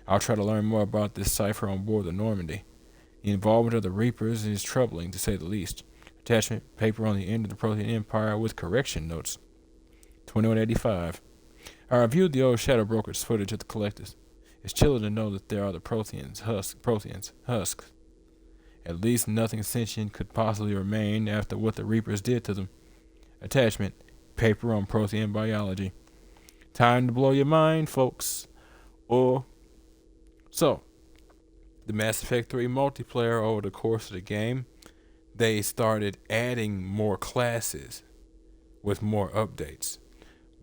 I'll try to learn more about this cipher on board the Normandy. The involvement of the Reapers is troubling, to say the least. Attachment, paper on the end of the Prothean Empire with correction notes. 2185. I reviewed the old Shadow Broker's footage of the Collectors. It's chilling to know that there are the Protheans, husks. At least nothing sentient could possibly remain after what the Reapers did to them. Attachment, paper on Prothean biology. Time to blow your mind, folks. So, the Mass Effect 3 multiplayer, over the course of the game, they started adding more classes with more updates.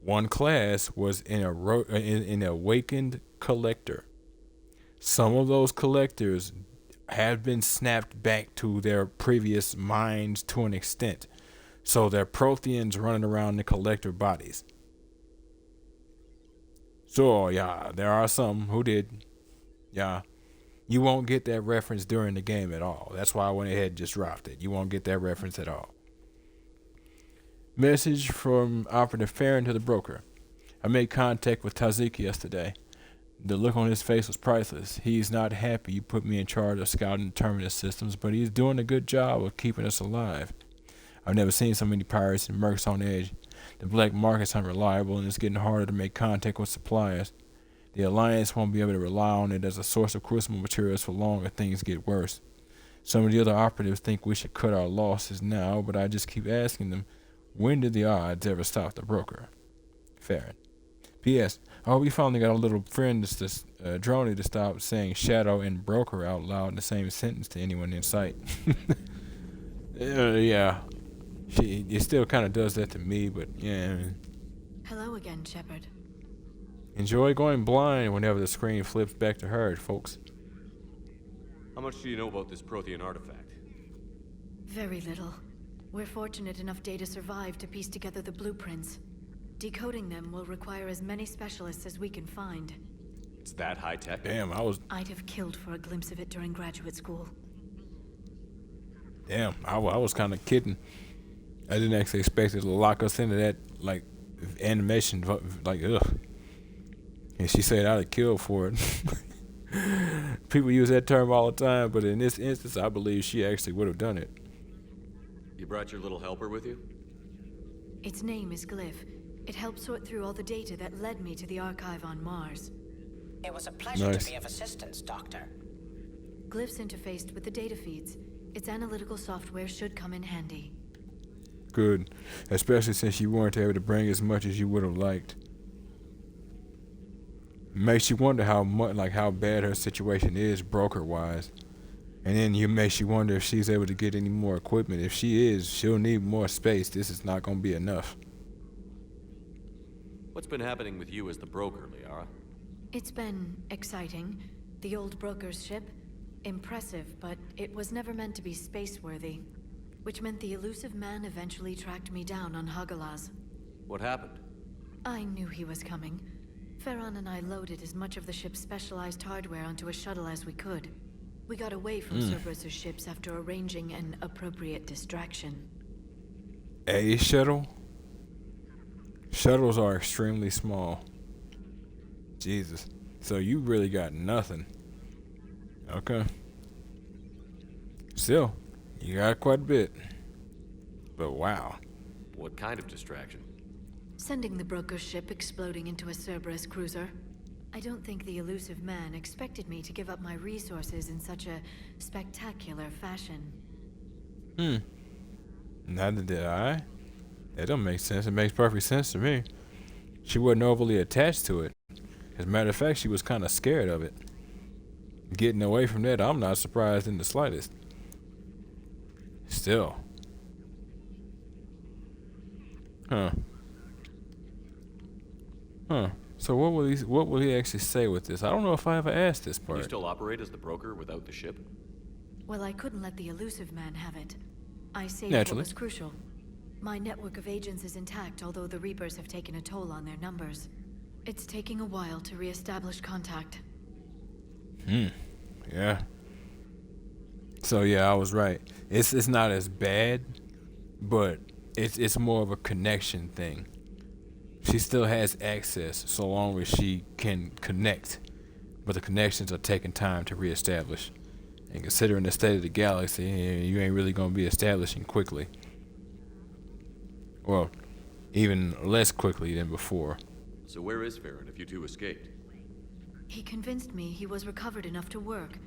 One class was an awakened collector. Some of those collectors have been snapped back to their previous minds to an extent. So they're Protheans running around the collector bodies. So, yeah, there are some who did. Yeah. You won't get that reference during the game at all. That's why I went ahead and just dropped it. You won't get that reference at all. Message from Operative Farron to the broker. I made contact with Tazik yesterday. The look on his face was priceless. He's not happy you put me in charge of scouting the terminus systems, but he's doing a good job of keeping us alive. I've never seen so many pirates and mercs on edge. The black market's unreliable, and it's getting harder to make contact with suppliers. The Alliance won't be able to rely on it as a source of crucible materials for long if things get worse. Some of the other operatives think we should cut our losses now, but I just keep asking them, when did the odds ever stop the broker? Farron. P.S. I hope you finally got a little friend, Droney, to stop saying shadow and broker out loud in the same sentence to anyone in sight. Yeah. It still kind of does that to me, but yeah. Hello again, Shepard. Enjoy going blind whenever the screen flips back to her, folks. How much do you know about this Prothean artifact? Very little. We're fortunate enough Data survived to piece together the blueprints. Decoding them will require as many specialists as we can find. It's that high tech? Damn, I'd have killed for a glimpse of it during graduate school. Damn, I was kind of kidding. I didn't actually expect it to lock us into that, like, animation, like, ugh. And she said I'd have killed for it. People use that term all the time, but in this instance, I believe she actually would have done it. You brought your little helper with you? Its name is Glyph. It helped sort through all the data that led me to the archive on Mars. It was a pleasure to be of assistance, Doctor. Glyph's interfaced with the data feeds. Its analytical software should come in handy. Good. Especially since you weren't able to bring as much as you would have liked. Makes you wonder how bad her situation is broker-wise. And then makes you wonder if she's able to get any more equipment. If she is, she'll need more space. This is not going to be enough. What's been happening with you as the broker, Liara? It's been exciting. The old broker's ship, impressive, but it was never meant to be space-worthy. Which meant the elusive man eventually tracked me down on Hagalaz. What happened? I knew he was coming. Farron and I loaded as much of the ship's specialized hardware onto a shuttle as we could. We got away from Cerberus's ships after arranging an appropriate distraction. A shuttle? Shuttles are extremely small. Jesus. So you really got nothing. Okay. Still, you got quite a bit. But wow. What kind of distraction? Sending the broker's ship exploding into a Cerberus cruiser. I don't think the elusive man expected me to give up my resources in such a spectacular fashion. Neither did I. That don't make sense. It makes perfect sense to me. She wasn't overly attached to it. As a matter of fact, she was kind of scared of it. Getting away from that, I'm not surprised in the slightest. Still. Huh. So what will he actually say with this? I don't know if I ever asked this part. Can you still operate as the broker without the ship? Well, I couldn't let the elusive man have it. I saved Naturally. what was crucial. My network of agents is intact, although the Reapers have taken a toll on their numbers. It's taking a while to re-establish contact. Yeah. So yeah, I was right. It's not as bad, but it's more of a connection thing. She still has access so long as she can connect but the connections are taking time to reestablish. And considering the state of the galaxy, you ain't really gonna be establishing quickly. Well, even less quickly than before. So where is Farron if you two escaped? He convinced me he was recovered enough to work,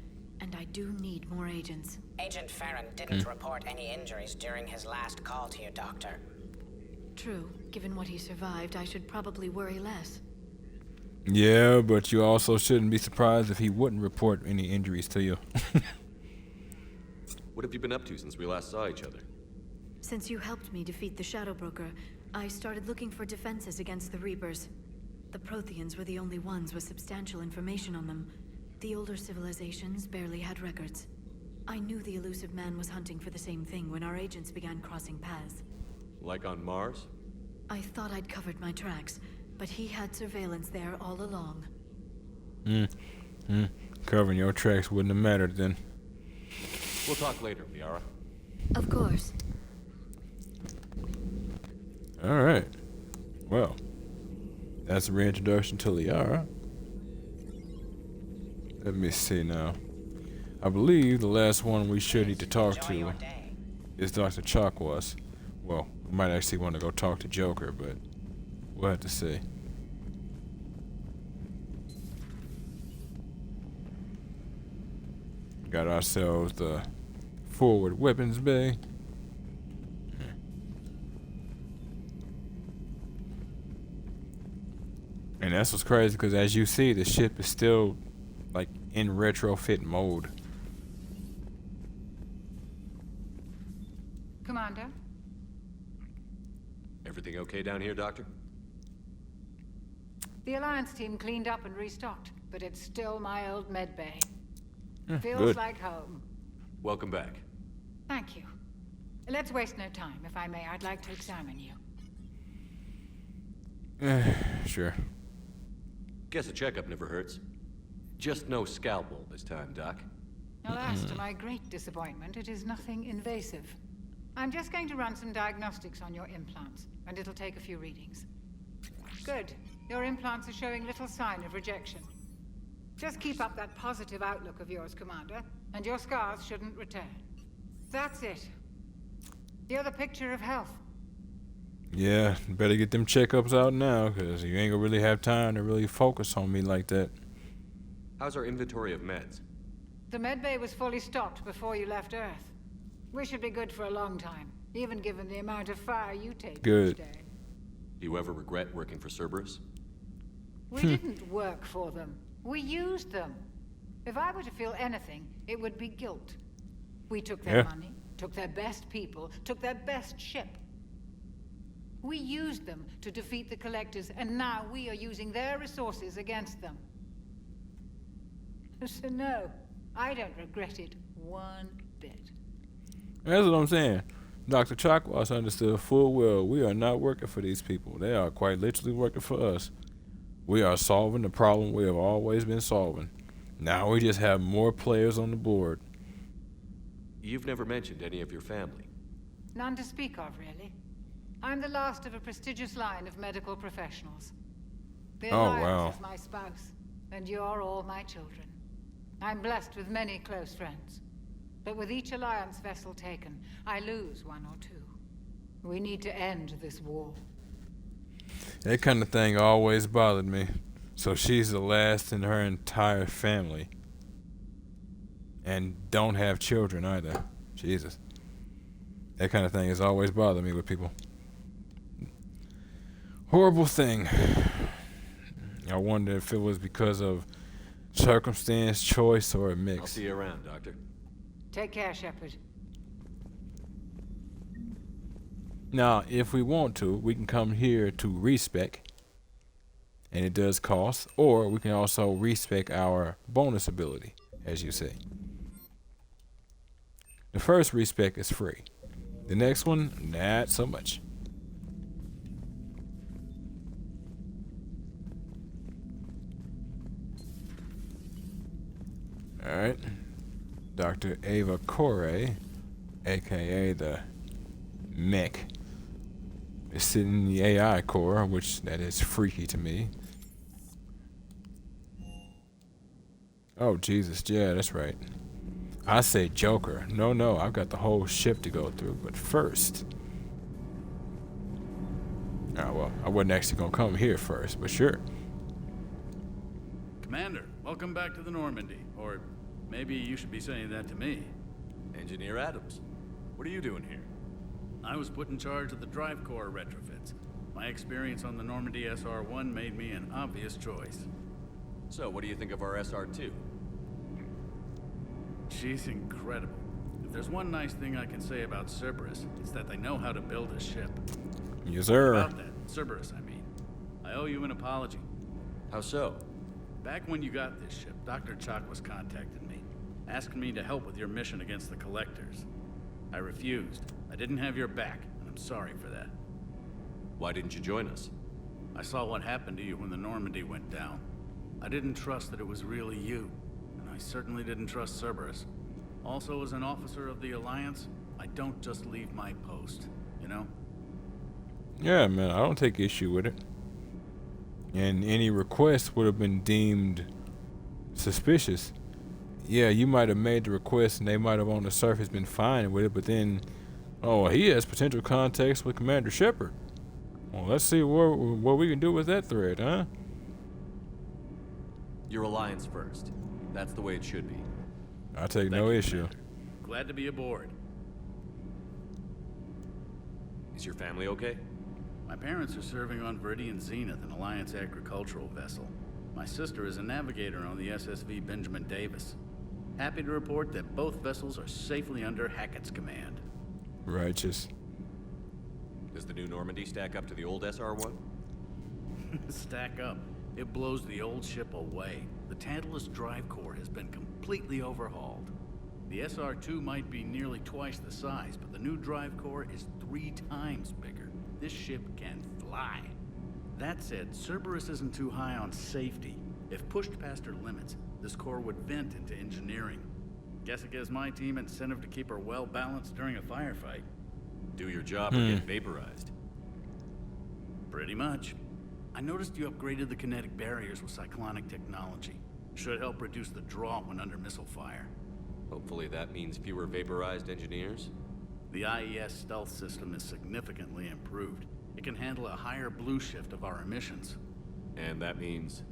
and I do need more agents. Agent Farron didn't report any injuries during his last call to you, Doctor. True. Given what he survived, I should probably worry less. Yeah, but you also shouldn't be surprised if he wouldn't report any injuries to you. What have you been up to since we last saw each other? Since you helped me defeat the Shadow Broker, I started looking for defenses against the Reapers. The Protheans were the only ones with substantial information on them. The older civilizations barely had records. I knew the elusive man was hunting for the same thing when our agents began crossing paths. Like on Mars? I thought I'd covered my tracks, but he had surveillance there all along. Covering your tracks wouldn't have mattered then. We'll talk later, Liara. Of course. Alright. Well, that's a reintroduction to Liara. Let me see now. I believe the last one we should need to talk to is Dr. Chakwas. Well, we might actually want to go talk to Joker, but we'll have to see. Got ourselves the forward weapons bay. And that's what's crazy, because as you see, the ship is still like in retrofit mode. Commander? Everything okay down here, Doctor? The Alliance team cleaned up and restocked, but it's still my old med bay. Feels good. like home. Welcome back. Thank you. Let's waste no time. If I may, I'd like to examine you. Sure. Guess a checkup never hurts. Just no scalpel this time, Doc. Alas, to my great disappointment, it is nothing invasive. I'm just going to run some diagnostics on your implants, and it'll take a few readings. Good. Your implants are showing little sign of rejection. Just keep up that positive outlook of yours, Commander, and your scars shouldn't return. That's it. You're the picture of health. Yeah, better get them checkups out now, because you ain't gonna really have time to really focus on me like that. How's our inventory of meds? The medbay was fully stocked before you left Earth. We should be good for a long time, even given the amount of fire you take Good. each day. Do you ever regret working for Cerberus? We didn't work for them. We used them. If I were to feel anything, it would be guilt. We took their money, took their best people, took their best ship. We used them to defeat the Collectors, and now we are using their resources against them. So no, I don't regret it one bit. That's what I'm saying. Dr. Chakwas understood full well we are not working for these people. They are quite literally working for us. We are solving the problem we have always been solving. Now we just have more players on the board. You've never mentioned any of your family. None to speak of, really. I'm the last of a prestigious line of medical professionals. The Alliance is my spouse, and you're all my children. I'm blessed with many close friends. But with each Alliance vessel taken, I lose one or two. We need to end this war. That kind of thing always bothered me. So she's the last in her entire family. And don't have children either. Jesus. That kind of thing has always bothered me with people. Horrible thing. I wonder if it was because of circumstance, choice, or a mix. I'll see you around, Doctor. Take care, Shepard. Now, if we want to, we can come here to respec, and it does cost, or we can also respec our bonus ability, as you see. The first respec is free. The next one, not so much. Alright. Dr. Ava Corey, aka the mech, is sitting in the AI core, which that is freaky to me. Oh, Jesus. Yeah, that's right. I say Joker. No, I've got the whole ship to go through. But first... Ah, well, I wasn't actually going to come here first, but sure. Commander, welcome back to the Normandy. Or maybe you should be saying that to me. Engineer Adams, what are you doing here? I was put in charge of the drive core retrofits. My experience on the Normandy SR-1 made me an obvious choice. So, what do you think of our SR-2? She's incredible. If there's one nice thing I can say about Cerberus, it's that they know how to build a ship. Yes, sir. About that, Cerberus, I mean. I owe you an apology. How so? Back when you got this ship, Dr. Chalk was contacting me, asking me to help with your mission against the Collectors. I refused. I didn't have your back, and I'm sorry for that. Why didn't you join us? I saw what happened to you when the Normandy went down. I didn't trust that it was really you, and I certainly didn't trust Cerberus. Also, as an officer of the Alliance, I don't just leave my post, you know? Yeah, man, I don't take issue with it. And any request would have been deemed suspicious. Yeah, you might have made the request and they might have on the surface been fine with it, but then, oh, he has potential contacts with Commander Shepard. Well, let's see what we can do with that thread, huh? Your Alliance first. That's the way it should be. I take no issue. Commander. Glad to be aboard. Is your family okay? My parents are serving on Viridian Zenith, an Alliance agricultural vessel. My sister is a navigator on the SSV Benjamin Davis. Happy to report that both vessels are safely under Hackett's command. Righteous. Does the new Normandy stack up to the old SR-1? Stack up. It blows the old ship away. The Tantalus drive core has been completely overhauled. The SR-2 might be nearly twice the size, but the new drive core is 3 times bigger. This ship can fly. That said, Cerberus isn't too high on safety. If pushed past her limits, this core would vent into engineering. Guess it gives my team incentive to keep her well balanced during a firefight. Do your job or get vaporized. Pretty much. I noticed you upgraded the kinetic barriers with cyclonic technology. Should help reduce the draw when under missile fire. Hopefully that means fewer vaporized engineers? The IES stealth system is significantly improved. It can handle a higher blue shift of our emissions. And that means?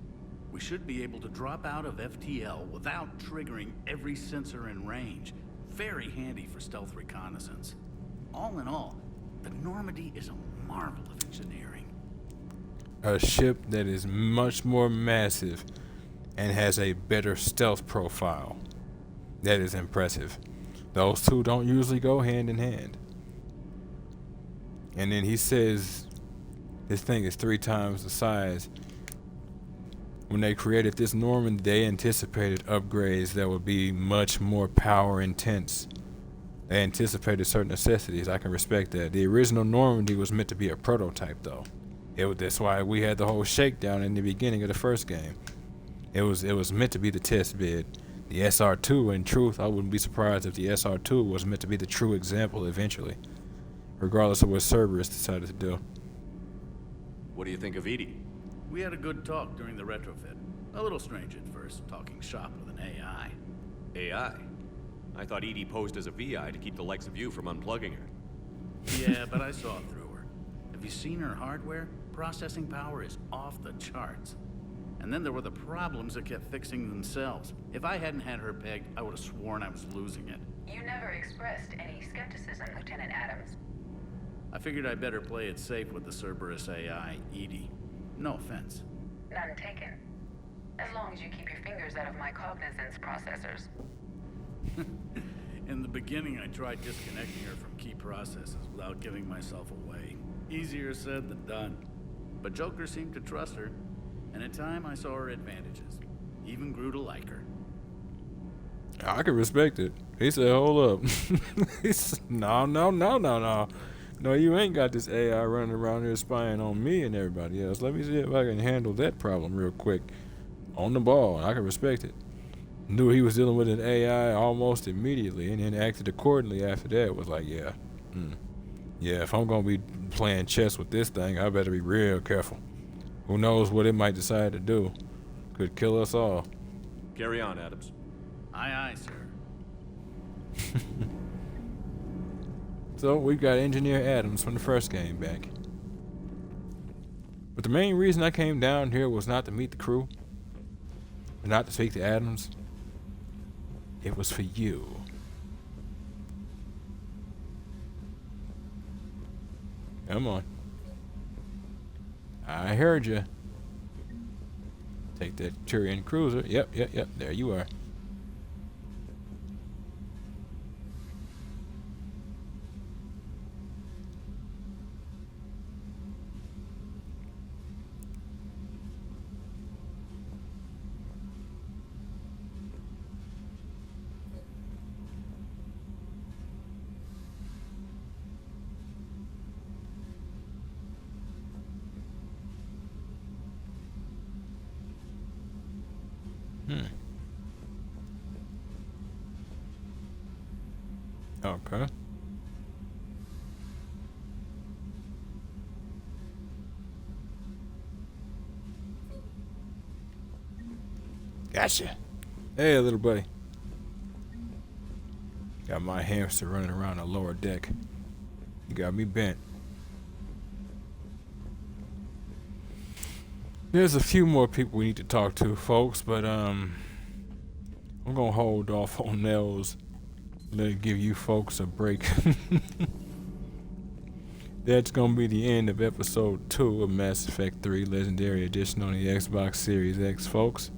We should be able to drop out of FTL without triggering every sensor in range. Very handy for stealth reconnaissance. All in all, the Normandy is a marvel of engineering. A ship that is much more massive and has a better stealth profile. That is impressive. Those two don't usually go hand in hand. And then he says this thing is 3 times the size. When they created this Normandy, they anticipated upgrades that would be much more power intense. They anticipated certain necessities. I can respect that. The original Normandy was meant to be a prototype, though. That's why we had the whole shakedown in the beginning of the first game. It was meant to be the test bed. The SR-2, in truth, I wouldn't be surprised if the SR-2 was meant to be the true example eventually, regardless of what Cerberus decided to do. What do you think of Edie? We had a good talk during the retrofit. A little strange at first, talking shop with an AI. AI? I thought Edie posed as a VI to keep the likes of you from unplugging her. Yeah, but I saw through her. Have you seen her hardware? Processing power is off the charts. And then there were the problems that kept fixing themselves. If I hadn't had her pegged, I would have sworn I was losing it. You never expressed any skepticism, Lieutenant Adams. I figured I'd better play it safe with the Cerberus AI, Edie. No offense. None taken. As long as you keep your fingers out of my cognizance processors. In the beginning, I tried disconnecting her from key processes without giving myself away. Easier said than done. But Joker seemed to trust her, and in time I saw her advantages. Even grew to like her. I can respect it. He said, hold up. He said, no. No, you ain't got this AI running around here spying on me and everybody else. Let me see if I can handle that problem real quick. On the ball. I can respect it. Knew he was dealing with an AI almost immediately and then acted accordingly after that. Was like, yeah. Yeah, if I'm going to be playing chess with this thing, I better be real careful. Who knows what it might decide to do. Could kill us all. Carry on, Adams. Aye, aye, sir. So we got Engineer Adams from the first game back. But the main reason I came down here was not to meet the crew, or not to speak to Adams. It was for you. Come on. I heard you. Take that Turian cruiser. Yep. There you are. Okay. Gotcha. Hey, little buddy. Got my hamster running around the lower deck. You got me bent. There's a few more people we need to talk to, folks, but I'm gonna hold off on those. Let it give you folks a break. That's gonna be the end of episode 2 of Mass Effect 3 Legendary Edition on the Xbox Series X, folks.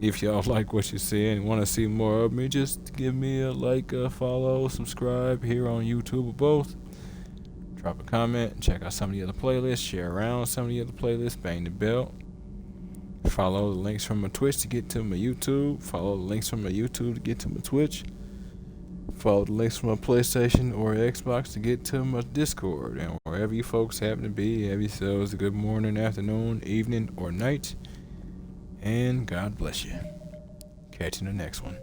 If y'all like what you see and want to see more of me, just give me a like, a follow, subscribe here on YouTube or both. Drop a comment, check out some of the other playlists, share around some of the other playlists, bang the bell. Follow the links from my Twitch to get to my YouTube. Follow the links from my YouTube to get to my Twitch. Follow the links from my PlayStation or Xbox to get to my Discord. And wherever you folks happen to be, have yourselves a good morning, afternoon, evening, or night. And God bless you. Catch you in the next one.